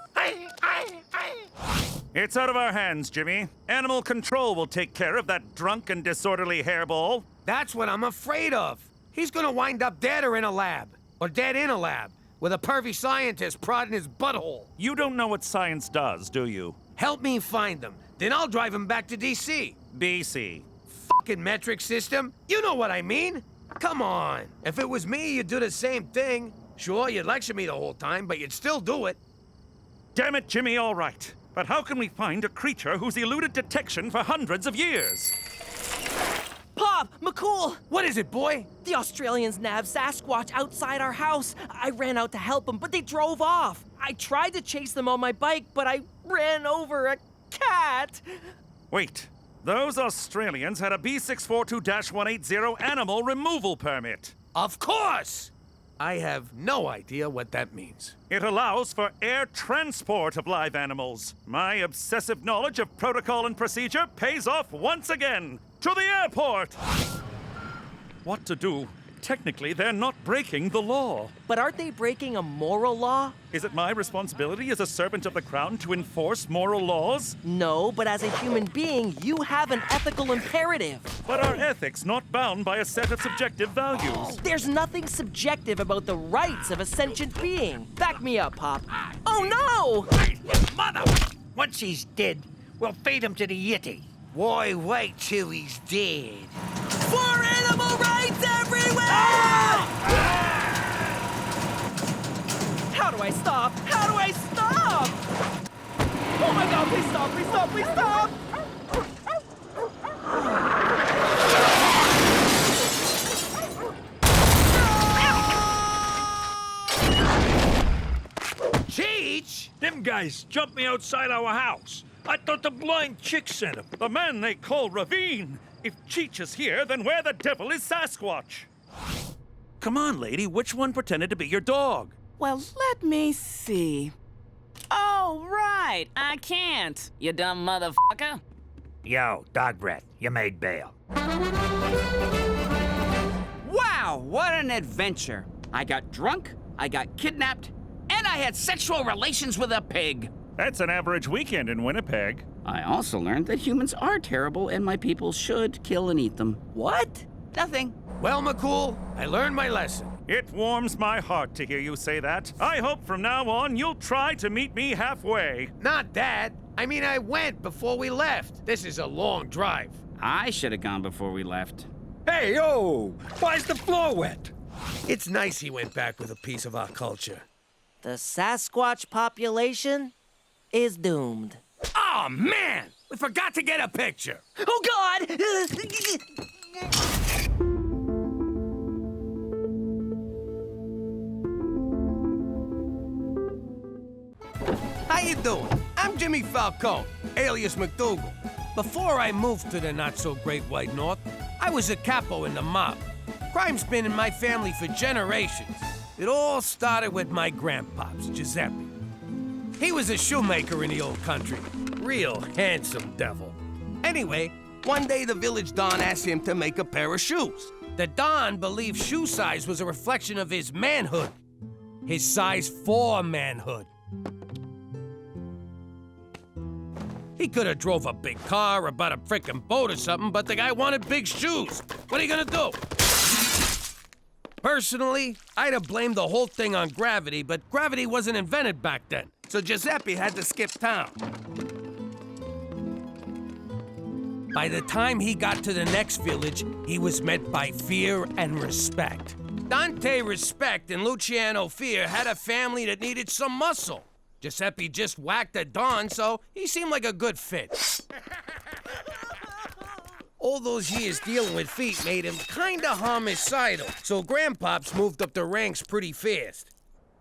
It's out of our hands, Jimmy. Animal control will take care of that drunk and disorderly hairball. That's what I'm afraid of. He's gonna wind up dead or in a lab. Or dead in a lab, with a pervy scientist prodding his butthole. You don't know what science does, do you? Help me find them. Then I'll drive him back to D.C. BC. Fucking metric system. You know what I mean. Come on. If it was me, you'd do the same thing. Sure, you'd lecture me the whole time, but you'd still do it. Damn it, Jimmy, all right. But how can we find a creature who's eluded detection for hundreds of years? Pop! McCool! What is it, boy? The Australians nabbed Sasquatch outside our house. I ran out to help them, but they drove off. I tried to chase them on my bike, but I ran over a cat. Wait. Those Australians had a B642-180 animal removal permit. Of course! I have no idea what that means. It allows for air transport of live animals. My obsessive knowledge of protocol and procedure pays off once again. To the airport! What to do? Technically, they're not breaking the law. But aren't they breaking a moral law? Is it my responsibility as a servant of the crown to enforce moral laws? No, but as a human being, you have an ethical imperative. But are ethics not bound by a set of subjective values? There's nothing subjective about the rights of a sentient being. Back me up, Pop. Oh, no! Wait, mother! Once he's dead, we'll feed him to the Yeti. Why wait till he's dead? For animal rights everywhere! How do I stop? How do I stop? Oh my God, please stop, please stop, please stop! Cheech! Them guys jumped me outside our house. I thought the blind chick sent him. The man they call Ravine. If Cheech is here, then where the devil is Sasquatch? Come on, lady, which one pretended to be your dog? Well, let me see. Oh, right. I can't, you dumb motherfucker. Yo, dog breath, you made bail. Wow, what an adventure. I got drunk, I got kidnapped, and I had sexual relations with a pig. That's an average weekend in Winnipeg. I also learned that humans are terrible and my people should kill and eat them. What? Nothing. Well, McCool, I learned my lesson. It warms my heart to hear you say that. I hope from now on you'll try to meet me halfway. Not that. I mean, I went before we left. This is a long drive. I should have gone before we left. Hey, yo! Why's the floor wet? It's nice he went back with a piece of our culture. The Sasquatch population is doomed. Oh, man! We forgot to get a picture. Oh, God! How you doing? I'm Jimmy Falcone, alias McDougal. Before I moved to the not-so-great White North, I was a capo in the mob. Crime's been in my family for generations. It all started with my grandpops, Giuseppe. He was a shoemaker in the old country. Real handsome devil. Anyway, one day the village don asked him to make a pair of shoes. The don believed shoe size was a reflection of his manhood. His size 4 manhood. He could have drove a big car or bought a frickin' boat or something, but the guy wanted big shoes. What are you gonna do? Personally, I'd have blamed the whole thing on gravity, but gravity wasn't invented back then, so Giuseppe had to skip town. By the time he got to the next village, he was met by fear and respect. Dante Respect and Luciano Fear had a family that needed some muscle. Giuseppe just whacked a Don, so he seemed like a good fit. All those years dealing with feet made him kinda homicidal, so Grandpops moved up the ranks pretty fast.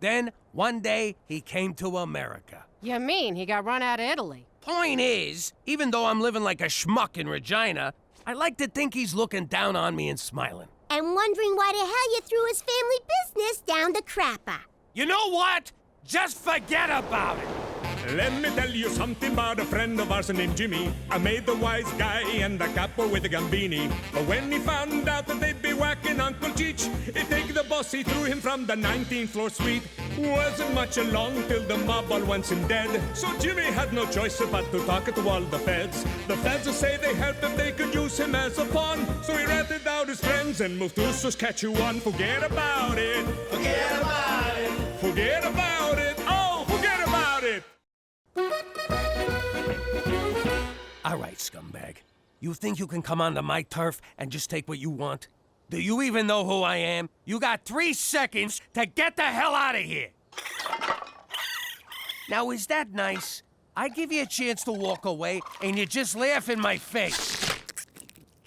Then, one day, he came to America. You mean he got run out of Italy? Point is, even though I'm living like a schmuck in Regina, I like to think he's looking down on me and smiling. And wondering why the hell you threw his family business down the crapper. You know what? Just forget about it. Let me tell you something about a friend of ours named Jimmy. I made the wise guy and the capo with the gambini. But when he found out that they'd be whacking Uncle Cheech, he'd take the boss, he threw him from the 19th floor suite. Wasn't much along till the mob all wants him dead. So Jimmy had no choice but to talk to all the feds. The feds will say they helped if they could use him as a pawn. So he ratted out his friends and moved to Saskatchewan. Forget about it. Forget about it. Forget about it. Oh, forget about it. All right, scumbag. You think you can come onto my turf and just take what you want? Do you even know who I am? You got 3 seconds to get the hell out of here. Now, is that nice? I give you a chance to walk away, and you just laugh in my face.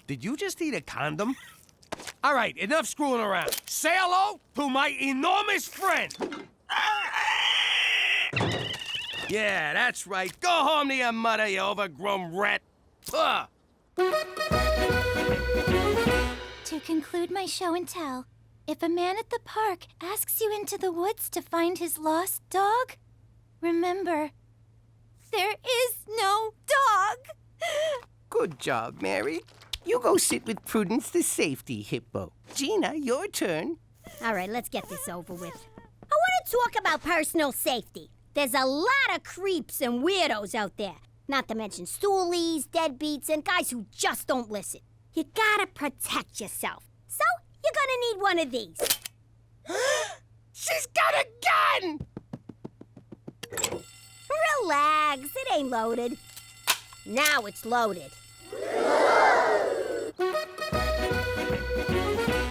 Did you just eat a condom? All right, enough screwing around. Say hello to my enormous friend. Yeah, that's right. Go home to your mother, you overgrown rat. Ugh. To conclude my show and tell, if a man at the park asks you into the woods to find his lost dog, remember, there is no dog. Good job, Mary. You go sit with Prudence, the safety hippo. Gina, your turn. All right, let's get this over with. I want to talk about personal safety. There's a lot of creeps and weirdos out there. Not to mention stoolies, deadbeats, and guys who just don't listen. You gotta protect yourself. So, you're gonna need one of these. She's got a gun! Relax, it ain't loaded. Now it's loaded.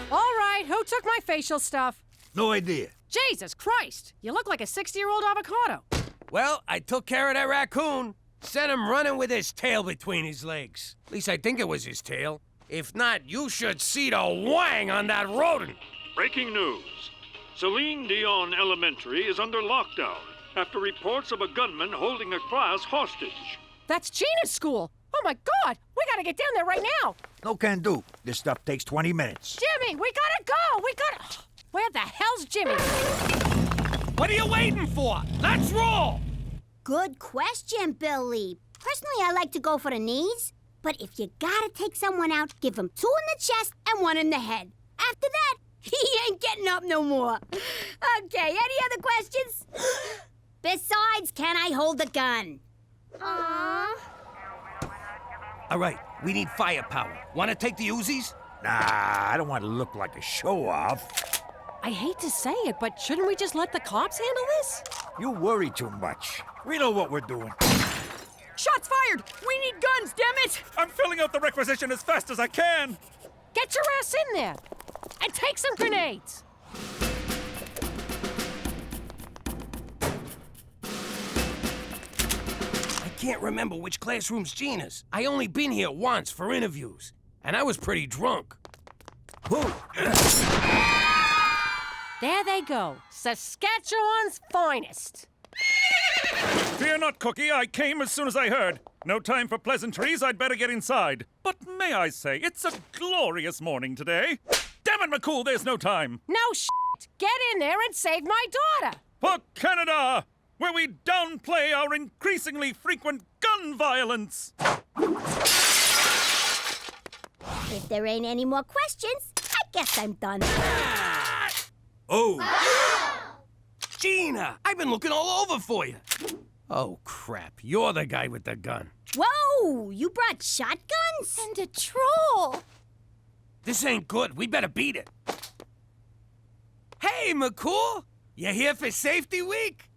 All right, who took my facial stuff? No idea. Jesus Christ, you look like a 60-year-old avocado. Well, I took care of that raccoon. Sent him running with his tail between his legs. At least I think it was his tail. If not, you should see the wang on that rodent. Breaking news. Celine Dion Elementary is under lockdown after reports of a gunman holding a class hostage. That's Gina's school. Oh, my God. We gotta get down there right now. No can do. This stuff takes 20 minutes. Jimmy, we gotta go. Where the hell's Jimmy? What are you waiting for? Let's roll! Good question, Billy. Personally, I like to go for the knees. But if you gotta take someone out, give him 2 in the chest and 1 in the head. After that, he ain't getting up no more. Okay, any other questions? Besides, can I hold the gun? Aww. All right, we need firepower. Want to take the Uzis? Nah, I don't want to look like a show-off. I hate to say it, but shouldn't we just let the cops handle this? You worry too much. We know what we're doing. Shots fired! We need guns, damn it! I'm filling out the requisition as fast as I can. Get your ass in there and take some grenades. I can't remember which classroom's Gina's. I only been here once for interviews, and I was pretty drunk. Whoa. There they go, Saskatchewan's finest. Fear not, Cookie. I came as soon as I heard. No time for pleasantries. I'd better get inside. But may I say, it's a glorious morning today. Damn it, McCool, there's no time. No shit. Get in there and save my daughter. For Canada, where we downplay our increasingly frequent gun violence. If there ain't any more questions, I guess I'm done. Oh! Gina! I've been looking all over for you. Oh, crap. You're the guy with the gun. Whoa! You brought shotguns? And a troll. This ain't good. We better beat it. Hey, McCool! You here for Safety Week?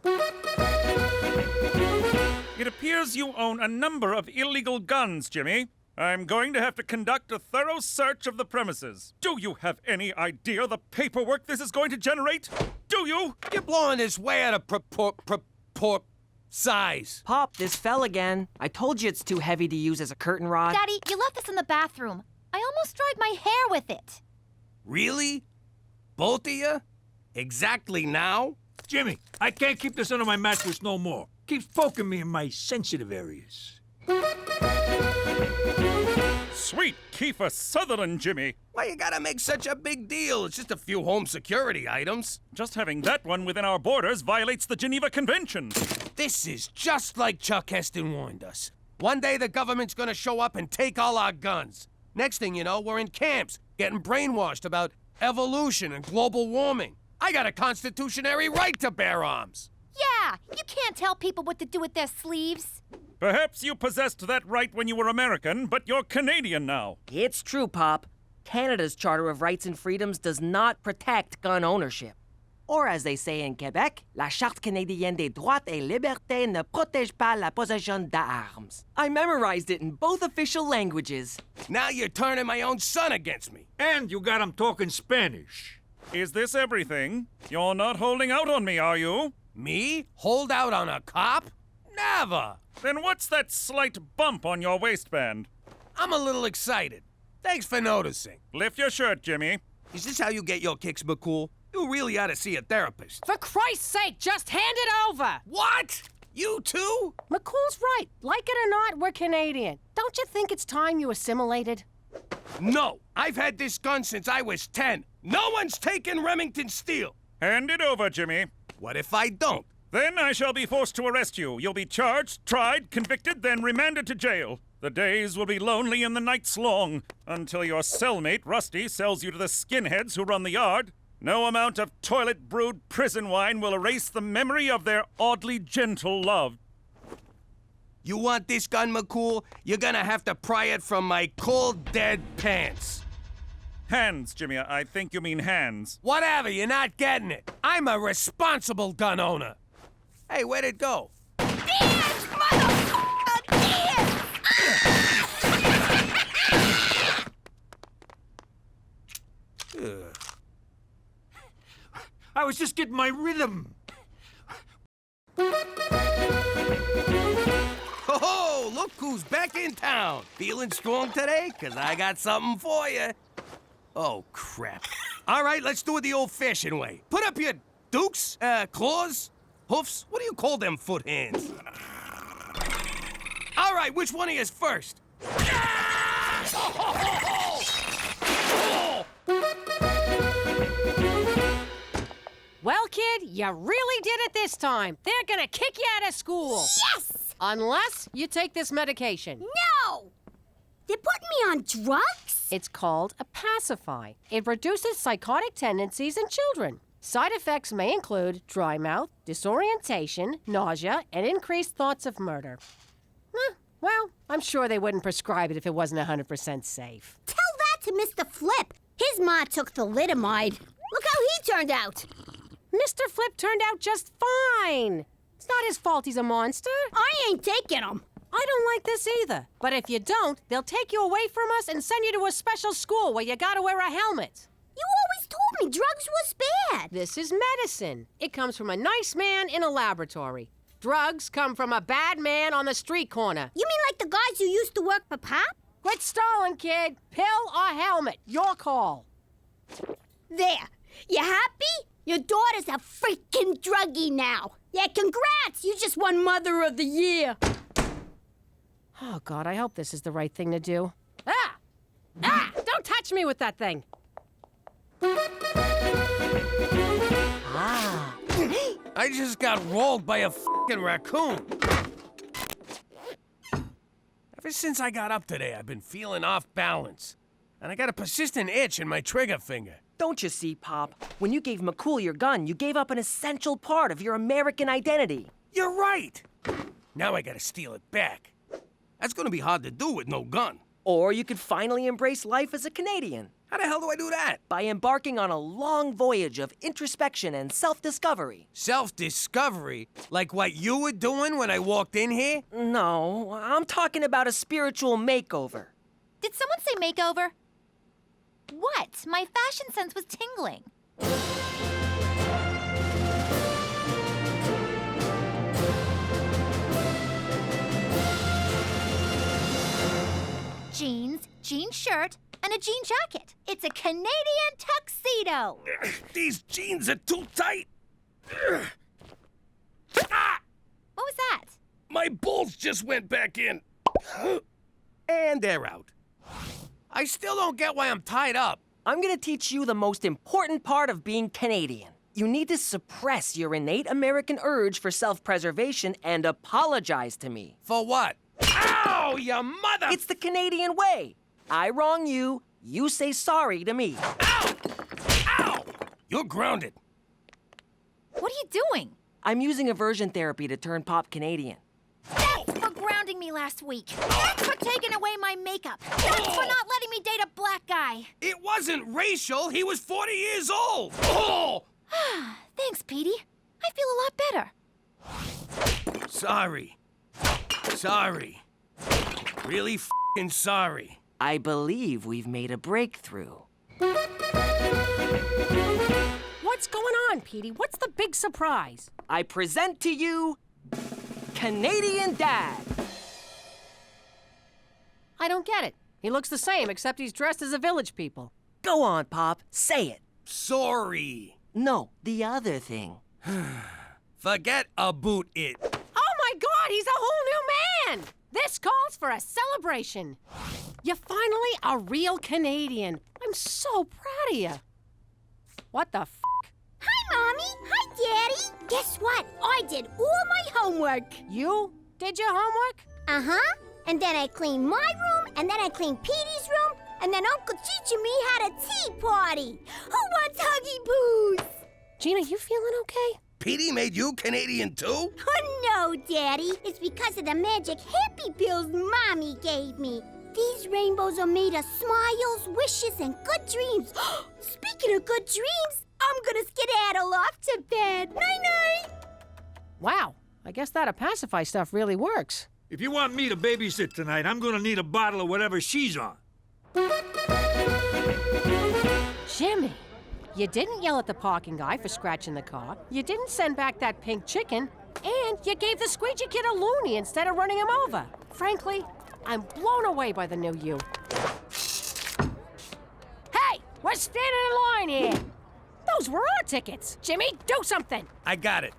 It appears you own a number of illegal guns, Jimmy. I'm going to have to conduct a thorough search of the premises. Do you have any idea the paperwork this is going to generate? Do you? You're blowing this way out of size. Pop, this fell again. I told you it's too heavy to use as a curtain rod. Daddy, you left this in the bathroom. I almost dried my hair with it. Really? Both of you? Exactly now? Jimmy, I can't keep this under my mattress no more. Keeps poking me in my sensitive areas. Sweet Kiefer Sutherland, Jimmy. Why you gotta make such a big deal? It's just a few home security items. Just having that one within our borders violates the Geneva Convention. This is just like Chuck Heston warned us. One day the government's gonna show up and take all our guns. Next thing you know, we're in camps, getting brainwashed about evolution and global warming. I got a constitutionary right to bear arms. Yeah, you can't tell people what to do with their sleeves. Perhaps you possessed that right when you were American, but you're Canadian now. It's true, Pop. Canada's Charter of Rights and Freedoms does not protect gun ownership. Or as they say in Quebec, la Charte canadienne des droits et libertés ne protège pas la possession d'armes. I memorized it in both official languages. Now you're turning my own son against me. And you got him talking Spanish. Is this everything? You're not holding out on me, are you? Me? Hold out on a cop? Never! Then what's that slight bump on your waistband? I'm a little excited. Thanks for noticing. Lift your shirt, Jimmy. Is this how you get your kicks, McCool? You really ought to see a therapist. For Christ's sake, just hand it over! What? You too? McCool's right. Like it or not, we're Canadian. Don't you think it's time you assimilated? No, I've had this gun since I was 10. No one's taken Remington Steel. Hand it over, Jimmy. What if I don't? Then I shall be forced to arrest you. You'll be charged, tried, convicted, then remanded to jail. The days will be lonely and the nights long, until your cellmate, Rusty, sells you to the skinheads who run the yard. No amount of toilet-brewed prison wine will erase the memory of their oddly gentle love. You want this gun, McCool? You're gonna have to pry it from my cold, dead pants. Hands, Jimmy. I think you mean hands. Whatever, you're not getting it. I'm a responsible gun owner. Hey, where'd it go? Dance, motherfucker! Dance! I was just getting my rhythm. Ho-ho! Look who's back in town. Feeling strong today? 'Cause I got something for you. Oh, crap. All right, let's do it the old-fashioned way. Put up your dukes, claws, hoofs. What do you call them foot hands? All right, which one of you's first? Well, kid, you really did it this time. They're gonna kick you out of school. Yes! Unless you take this medication. No! They're putting me on drugs? It's called a pacifier. It reduces psychotic tendencies in children. Side effects may include dry mouth, disorientation, nausea, and increased thoughts of murder. Well, I'm sure they wouldn't prescribe it if it wasn't 100% safe. Tell that to Mr. Flip. His ma took thalidomide. Look how he turned out. Mr. Flip turned out just fine. It's not his fault he's a monster. I ain't taking him. I don't like this either. But if you don't, they'll take you away from us and send you to a special school where you gotta wear a helmet. You always told me drugs was bad. This is medicine. It comes from a nice man in a laboratory. Drugs come from a bad man on the street corner. You mean like the guys who used to work for Pop? Quit stalling, kid. Pill or helmet. Your call. There. You happy? Your daughter's a freaking druggie now. Yeah, congrats. You just won Mother of the Year. Oh, God, I hope this is the right thing to do. Ah! Ah! Don't touch me with that thing. Ah. I just got rolled by a f***ing raccoon. Ever since I got up today, I've been feeling off balance. And I got a persistent itch in my trigger finger. Don't you see, Pop? When you gave McCool your gun, you gave up an essential part of your American identity. You're right. Now I gotta steal it back. That's gonna be hard to do with no gun. Or you could finally embrace life as a Canadian. How the hell do I do that? By embarking on a long voyage of introspection and self-discovery. Self-discovery? Like what you were doing when I walked in here? No, I'm talking about a spiritual makeover. Did someone say makeover? What? My fashion sense was tingling. Jeans, jean shirt, and a jean jacket. It's a Canadian tuxedo. These jeans are too tight. What was that? My balls just went back in. And they're out. I still don't get why I'm tied up. I'm gonna teach you the most important part of being Canadian. You need to suppress your innate American urge for self-preservation and apologize to me. For what? Ow, you mother! It's the Canadian way. I wrong you, you say sorry to me. Ow! Ow! You're grounded. What are you doing? I'm using aversion therapy to turn Pop Canadian. Thanks for grounding me last week. Thanks for taking away my makeup. Thanks for not letting me date a black guy. It wasn't racial. He was 40 years old. Oh! Thanks, Petey. I feel a lot better. Sorry. Sorry. Really f***ing sorry. I believe we've made a breakthrough. What's going on, Petey? What's the big surprise? I present to you Canadian Dad. I don't get it. He looks the same, except he's dressed as a village people. Go on, Pop. Say it. Sorry. No, the other thing. Fuggedaboutit. Oh my God, he's a whole new man! This calls for a celebration. You're finally a real Canadian. I'm so proud of you. What the f***? Hi, Mommy. Hi, Daddy. Guess what? I did all my homework. You did your homework? Uh-huh. And then I cleaned my room, and then I cleaned Petey's room, and then Uncle Cheech and me had a tea party. Who wants Huggy Boos? Gina, you feeling okay? Petey made you Canadian too? Oh, no, Daddy. It's because of the magic happy pills Mommy gave me. These rainbows are made of smiles, wishes, and good dreams. Speaking of good dreams, I'm gonna skedaddle off to bed. Night-night. Wow, I guess that pacify stuff really works. If you want me to babysit tonight, I'm gonna need a bottle of whatever she's on. Jimmy, you didn't yell at the parking guy for scratching the car. You didn't send back that pink chicken. And you gave the squeegee kid a loony instead of running him over. Frankly, I'm blown away by the new you. Hey, we're standing in line here. Those were our tickets. Jimmy, do something. I got it.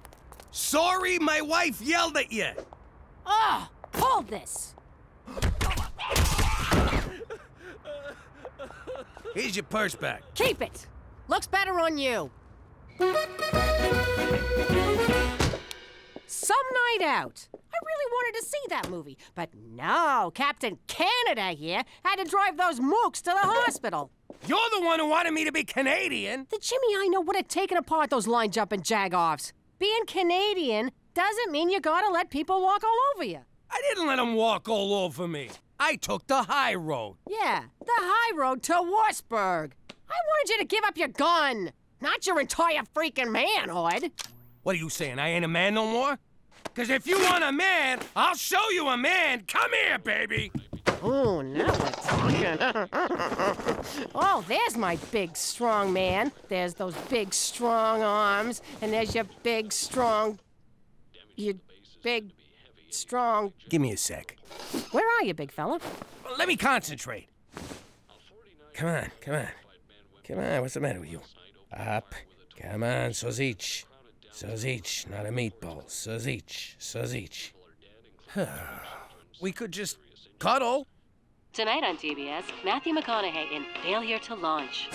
Sorry my wife yelled at you. Oh, hold this. Here's your purse back. Keep it. Looks better on you. Some night out. I really wanted to see that movie, but no, Captain Canada here had to drive those mooks to the hospital. You're the one who wanted me to be Canadian. The Jimmy I know would have taken apart those line-jumping jag-offs. Being Canadian doesn't mean you gotta let people walk all over you. I didn't let them walk all over me. I took the high road. Yeah, the high road to Wartburg. I wanted you to give up your gun, not your entire freaking manhood. What are you saying, I ain't a man no more? Because if you want a man, I'll show you a man. Come here, baby. Oh, now we're talking. Oh, there's my big, strong man. There's those big, strong arms. And there's your big, strong... Your big, strong... Give me a sec. Where are you, big fella? Well, let me concentrate. Come on, come on. Come on, what's the matter with you? Up. Come on, Sozich. Sozich, not a meatball. Sozich, Sozich. We could just cuddle. Tonight on TBS, Matthew McConaughey in Failure to Launch.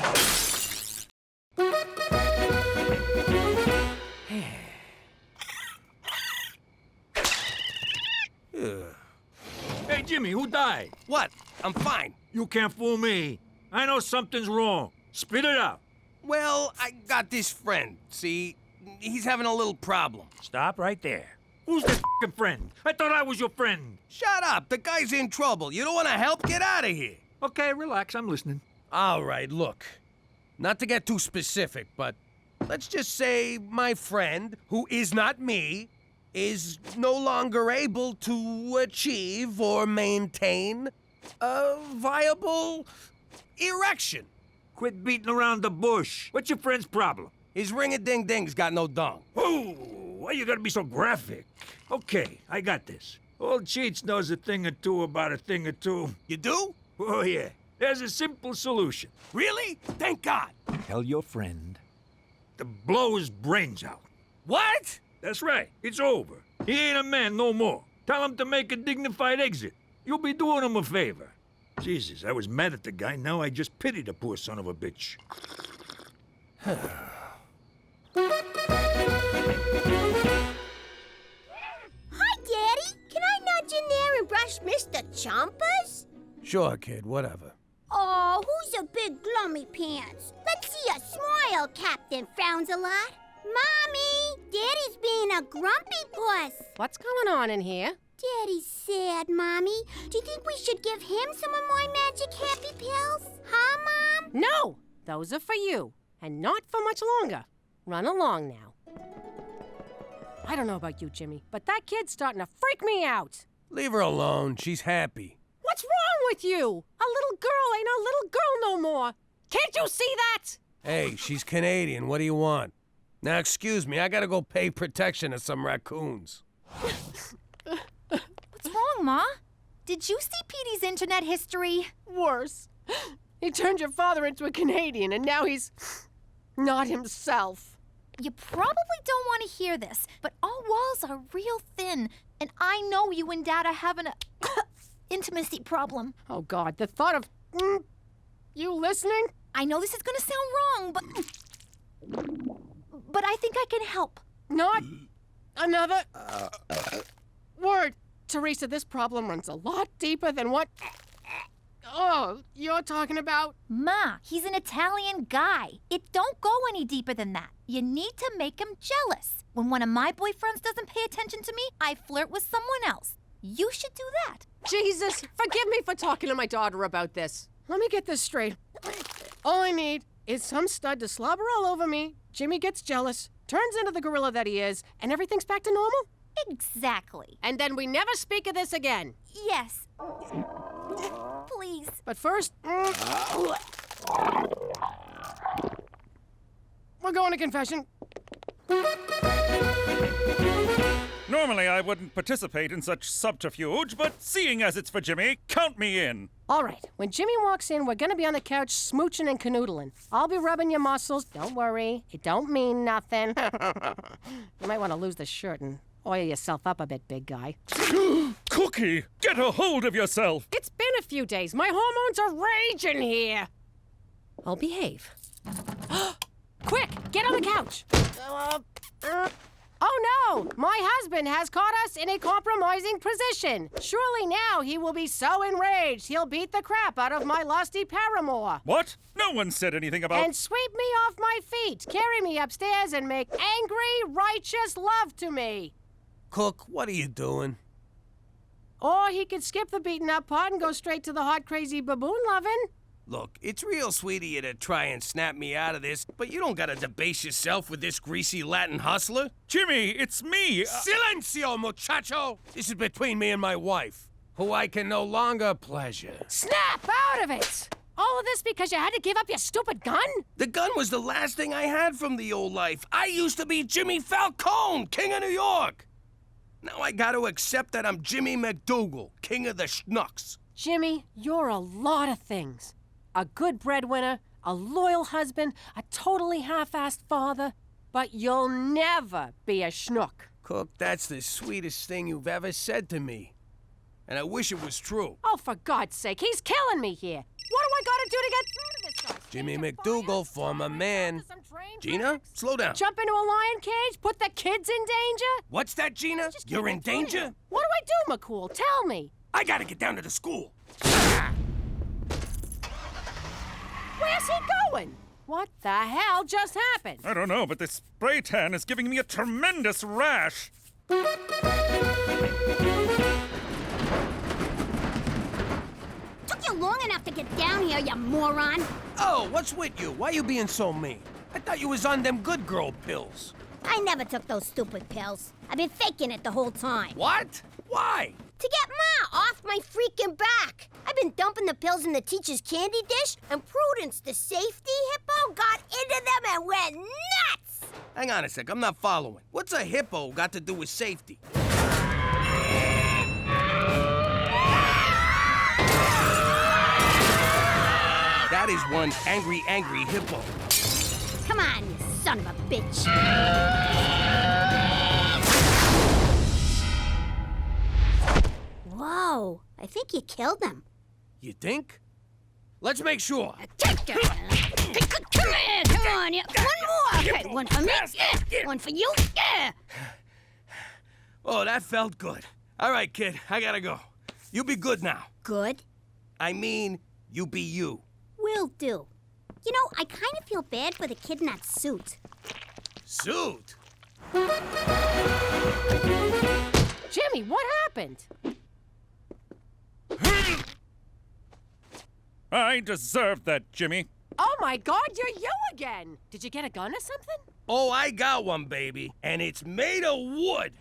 Hey, Jimmy, who died? What? I'm fine. You can't fool me. I know something's wrong. Spit it out. Well, I got this friend. See, he's having a little problem. Stop right there. Who's that f***ing friend? I thought I was your friend. Shut up. The guy's in trouble. You don't want to help? Get out of here. Okay, relax. I'm listening. All right, look. Not to get too specific, but let's just say my friend, who is not me, is no longer able to achieve or maintain a viable erection. Quit beating around the bush. What's your friend's problem? His ring-a-ding-ding's got no dung. Oh, why you gotta be so graphic? Okay, I got this. Old Cheech knows a thing or two about a thing or two. You do? Oh, yeah. There's a simple solution. Really? Thank God. Tell your friend to blow his brains out. What? That's right. It's over. He ain't a man no more. Tell him to make a dignified exit. You'll be doing him a favor. Jesus, I was mad at the guy. Now I just pity the poor son of a bitch. Hi, Daddy. Can I nudge in there and brush Mr. Chompers? Sure, kid, whatever. Oh, who's a big glummy pants? Let's see a smile, Captain Frowns a lot. Mommy, Daddy's being a grumpy puss. What's going on in here? Daddy's sad, Mommy. Do you think we should give him some of my magic happy pills? Huh, Mom? No! Those are for you, and not for much longer. Run along now. I don't know about you, Jimmy, but that kid's starting to freak me out. Leave her alone. She's happy. What's wrong with you? A little girl ain't a little girl no more. Can't you see that? Hey, she's Canadian. What do you want? Now, excuse me, I gotta go pay protection to some raccoons. What's wrong, Ma? Did you see Petey's internet history? Worse. He turned your father into a Canadian, and now he's not himself. You probably don't want to hear this, but our walls are real thin, and I know you and Dad are having a intimacy problem. Oh, God, the thought of... you listening? I know this is going to sound wrong, but I think I can help. Not another word. Teresa, this problem runs a lot deeper than what... Oh, you're talking about? Ma, he's an Italian guy. It don't go any deeper than that. You need to make him jealous. When one of my boyfriends doesn't pay attention to me, I flirt with someone else. You should do that. Jesus, forgive me for talking to my daughter about this. Let me get this straight. All I need is some stud to slobber all over me, Jimmy gets jealous, turns into the gorilla that he is, and everything's back to normal? Exactly. And then we never speak of this again. Yes. Please. But first, we're going to confession. Normally I wouldn't participate in such subterfuge, but seeing as it's for Jimmy, count me in. All right, when Jimmy walks in, we're gonna be on the couch smooching and canoodling. I'll be rubbing your muscles. Don't worry, it don't mean nothing. You might want to lose the shirt and oil yourself up a bit, big guy. Cookie, get a hold of yourself. It's been a few days. My hormones are raging here. I'll behave. Quick, get on the couch. Oh no! My husband has caught us in a compromising position. Surely now he will be so enraged he'll beat the crap out of my lusty paramour. What? No one said anything about... And sweep me off my feet, carry me upstairs, and make angry, righteous love to me. Cook, what are you doing? Or he could skip the beaten up part and go straight to the hot, crazy baboon loving. Look, it's real sweet of you to try and snap me out of this, but you don't gotta debase yourself with this greasy Latin hustler. Jimmy, it's me! Silencio, muchacho! This is between me and my wife, who I can no longer pleasure. Snap out of it! All of this because you had to give up your stupid gun? The gun was the last thing I had from the old life. I used to be Jimmy Falcone, King of New York. Now I gotta accept that I'm Jimmy McDougal, King of the Schnooks. Jimmy, you're a lot of things. A good breadwinner, a loyal husband, a totally half-assed father, but you'll never be a schnook. Cook, that's the sweetest thing you've ever said to me. And I wish it was true. Oh, for God's sake, he's killing me here. What do I gotta do to get through to this guy? Jimmy McDougal, former man. Gina, slow down. Jump into a lion cage? Put the kids in danger? What's that, Gina? You're in danger? What do I do, McCool? Tell me. I gotta get down to the school. Where's he going? What the hell just happened? I don't know, but this spray tan is giving me a tremendous rash. Took you long enough to get down here, you moron. Oh, what's with you? Why you being so mean? I thought you was on them good girl pills. I never took those stupid pills. I've been faking it the whole time. What? Why? To get Ma off my freaking back. I've been dumping the pills in the teacher's candy dish, and Prudence, the safety hippo, got into them and went nuts! Hang on a sec, I'm not following. What's a hippo got to do with safety? That is one angry, angry hippo. Come on, you son of a bitch. Whoa, I think you killed him. You think? Let's make sure. Come on, yeah. One more. Okay, one for me. Yeah. One for you. Yeah. Oh, that felt good. All right, kid, I gotta go. You be good now. Good? I mean, you be you. Will do. You know, I kind of feel bad for the kid in that suit. Suit? Jimmy, what happened? I deserve that, Jimmy. Oh my God, you're you again! Did you get a gun or something? Oh, I got one, baby. And it's made of wood.